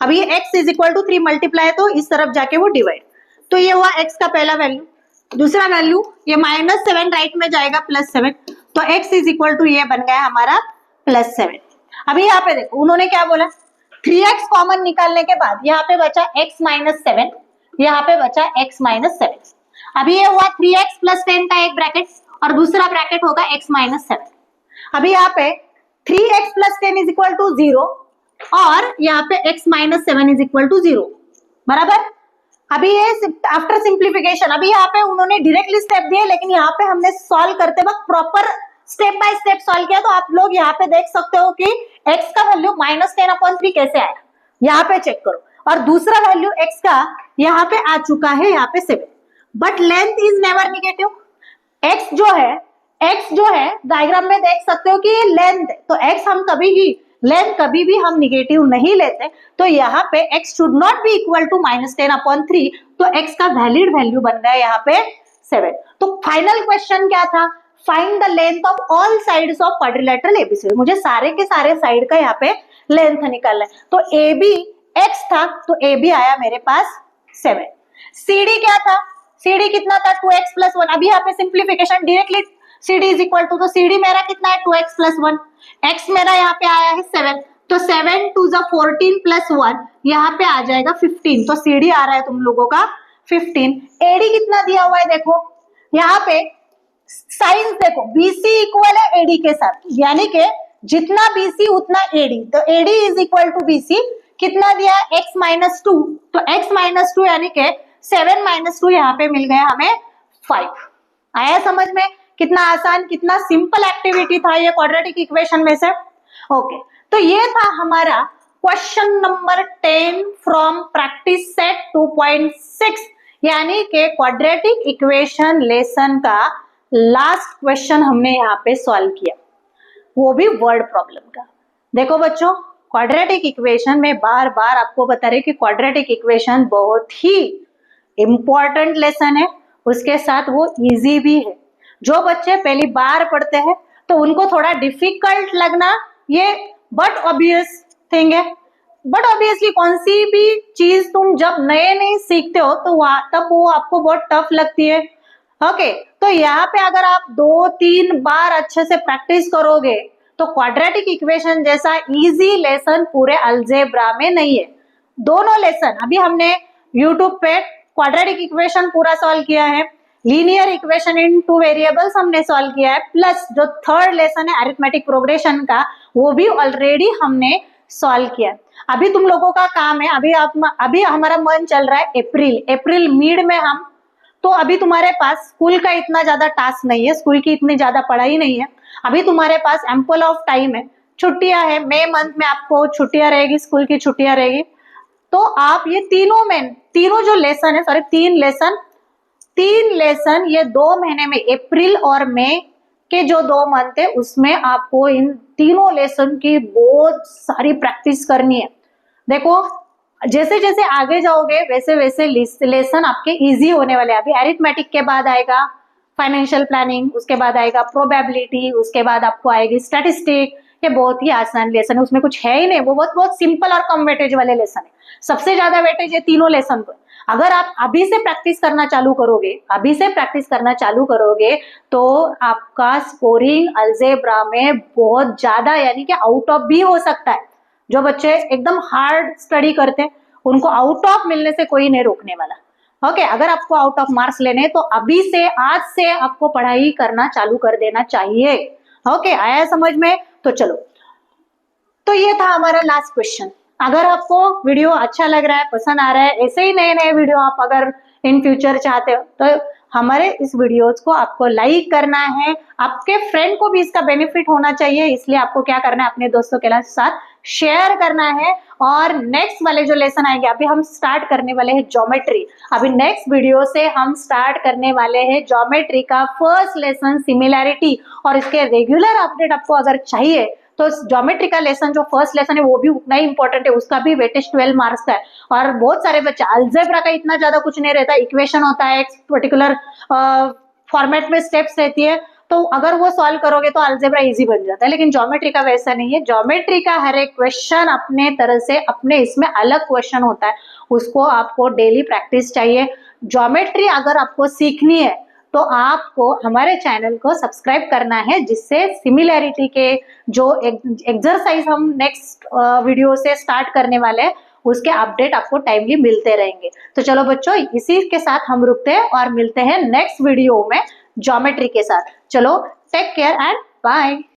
अभी ये x is equal to 3 multiply तो इस तरफ जाके वो डिवाइड, तो ये हुआ x का पहला वैल्यू, दूसरा वैल्यू ये माइनस 7 राइट में जाएगा प्लस 7, तो x इज इक्वल टू ये बन गया हमारा प्लस 7। अभी यहाँ पे देखो उन्होंने क्या बोला, 3x कॉमन निकालने के बाद यहाँ पे बचा x माइनस 7, यहाँ पे बचा x माइनस 7। अभी ये हुआ 3x प्लस 10 का एक ब्रैकेट और दूसरा ब्रैकेट होगा x माइनस 7। अभी यहाँ पे 3x plus 10 is equal to 0 और यहाँ पे x minus 7 is equal to 0, बराबर। अभी ये आफ्टर सिंप्लीफिकेशन, अभी यहाँ पे उन्होंने डायरेक्टली स्टेप दिए, लेकिन यहाँ पे हमने सॉल्व करते वक्त proper step by step solve किया। तो आप लोग यहाँ पे देख सकते हो कि x का वैल्यू -10/3 कैसे आया, यहाँ पे चेक करो। और दूसरा वैल्यू x का यहाँ पे आ चुका है, यहाँ पे 7, but length is never negative. x जो है डायग्राम में देख सकते हो कि ये लेंथ है, तो x हम लेंथ कभी भी हम निगेटिव नहीं लेते। तो यहाँ पे x should not be equal to -10/3, तो x का वैलिड वैल्यू बन रहा है यहाँ पे 7। तो फाइनल क्वेश्चन क्या था, find the length of all sides of quadrilateral ABC. मुझे सारे के सारे साइड का यहाँ पे लेंथ निकालना है। तो AB x था, तो AB आया मेरे पास 7। CD क्या था, CD कितना था 2x प्लस 1। अभी यहाँ पे simplification directly CD is equal to, तो CD मेरा कितना है 2x प्लस 1, x मेरा यहाँ पे आया है 7, तो 7 टू द 14 प्लस 1 यहाँ पे आ जाएगा 15। तो CD आ रहा है तुम लोगों का 15। AD कितना दिया हुआ है देखो, यहाँ पे साइंस देखो BC इक्वल है AD के साथ, यानी कि जितना BC उतना AD, तो AD is equal to BC। कितना दिया है x माइनस 2, तो x माइनस 2 यानी कि 7 माइनस 2 यहाँ पे मिल गया हमें 5। आया समझ में, कितना आसान, कितना सिंपल एक्टिविटी था ये क्वाड्रेटिक इक्वेशन में से। ओके, तो ये था हमारा question number 10 from practice set 2.6, यानी कि क्वाड्रेटिक इक्वेशन लेसन का लास्ट क्वेश्चन हमने यहाँ पे सॉल्व किया, वो भी वर्ड प्रॉब्लम का। देखो बच्चों, क्वाड्रेटिक इक्वेशन में बार बार आपको बता रहे कि क्वाड्रेटिक इक्वेशन बहुत ही इंपॉर्टेंट लेसन है, उसके साथ वो इजी भी है। जो बच्चे पहली बार पढ़ते हैं तो उनको थोड़ा डिफिकल्ट लगना ये बट ऑब्वियस थिंग है, बट ऑब्वियसली कौन सी भी चीज तुम जब नए नए सीखते हो तो तब वो आपको बहुत टफ लगती है। ओके, तो यहाँ पे अगर आप 2-3 बार अच्छे से प्रैक्टिस करोगे तो क्वाड्रेटिक इक्वेशन जैसा इजी लेसन पूरे अलजेब्रा में नहीं है। दोनों लेसन अभी हमने यूट्यूब पे क्वाड्रेटिक इक्वेशन पूरा सॉल्व किया है, लीनियर इक्वेशन इन 2 वेरिएबल्स हमने सॉल्व किया है, प्लस जो थर्ड लेसन है अरिथमेटिक प्रोग्रेशन का वो भी ऑलरेडी हमने सॉल्व किया। अभी तुम लोगों का काम है, अभी हमारा मन चल रहा है अप्रैल मिड में हम, तो अभी तुम्हारे पास स्कूल का इतना ज्यादा टास्क नहीं है, स्कूल की इतनी ज्यादा पढ़ाई नहीं है, अभी तुम्हारे पास एम्पल ऑफ टाइम है, छुट्टियां है, मई मंथ में आपको छुट्टियां रहेगी, स्कूल की छुट्टियां रहेगी। तो आप ये तीनों जो लेसन है, सॉरी 3 लेसन ये 2 महीने में, अप्रैल और मई के जो 2 मंथ है उसमें आपको इन तीनों लेसन की बहुत सारी प्रैक्टिस करनी है। देखो जैसे जैसे आगे जाओगे वैसे वैसे लेसन आपके इजी होने वाले हैं। अभी अरिथमेटिक के बाद आएगा फाइनेंशियल प्लानिंग, उसके बाद आएगा प्रोबेबिलिटी, उसके बाद आपको आएगी स्टैटिस्टिक। ये बहुत ही आसान लेसन है, उसमें कुछ है ही नहीं, वो बहुत सिंपल और कम वेटेज वाले लेसन है। सबसे ज्यादा वेटेज है तीनों लेसन को। अगर आप अभी से प्रैक्टिस करना चालू करोगे तो आपका स्कोरिंग अलजेब्रा में बहुत ज्यादा, यानी कि आउट ऑफ भी हो सकता है। जो बच्चे एकदम हार्ड स्टडी करते हैं उनको आउट ऑफ मिलने से कोई नहीं रोकने वाला। ओके, अगर आपको आउट ऑफ मार्क्स लेने तो अभी से, आज से आपको पढ़ाई करना चालू कर देना चाहिए। ओके, आया समझ में? तो चलो, तो ये था हमारा लास्ट क्वेश्चन। अगर आपको वीडियो अच्छा लग रहा है, पसंद आ रहा है, ऐसे ही नए नए वीडियो आप अगर इन फ्यूचर चाहते हो तो हमारे इस वीडियोस को आपको लाइक करना है, आपके फ्रेंड को भी इसका बेनिफिट होना चाहिए, इसलिए आपको क्या करना है, अपने दोस्तों के साथ शेयर करना है। और नेक्स्ट वाले जो लेसन आएंगे, अभी हम स्टार्ट करने वाले हैं ज्योमेट्री। अभी नेक्स्ट वीडियो से हम स्टार्ट करने वाले हैं ज्योमेट्री का फर्स्ट लेसन सिमिलैरिटी, और इसके रेगुलर अपडेट आपको अगर चाहिए तो ज्योमेट्री का लेसन जो फर्स्ट लेसन है वो भी उतना ही इंपॉर्टेंट है, उसका भी वेटेज 12 मार्क्स का है। और बहुत सारे बच्चे, अलजेब्रा का इतना ज्यादा कुछ नहीं रहता, इक्वेशन होता है, एक पर्टिकुलर फॉर्मेट में स्टेप्स रहती है, तो अगर वो सॉल्व करोगे तो अलजेब्रा इजी बन जाता है। लेकिन ज्योमेट्री का वैसा नहीं है, ज्योमेट्री का हर एक क्वेश्चन अपने तरह से, अपने इसमें अलग क्वेश्चन होता है, उसको आपको डेली प्रैक्टिस चाहिए। ज्योमेट्री अगर आपको सीखनी है तो आपको हमारे चैनल को सब्सक्राइब करना है, जिससे सिमिलैरिटी के जो एक्सरसाइज हम नेक्स्ट वीडियो से स्टार्ट करने वाले हैं उसके अपडेट आपको टाइमली मिलते रहेंगे। तो चलो बच्चों, इसी के साथ हम रुकते हैं और मिलते हैं नेक्स्ट वीडियो में ज्योमेट्री के साथ। चलो, टेक केयर एंड बाय।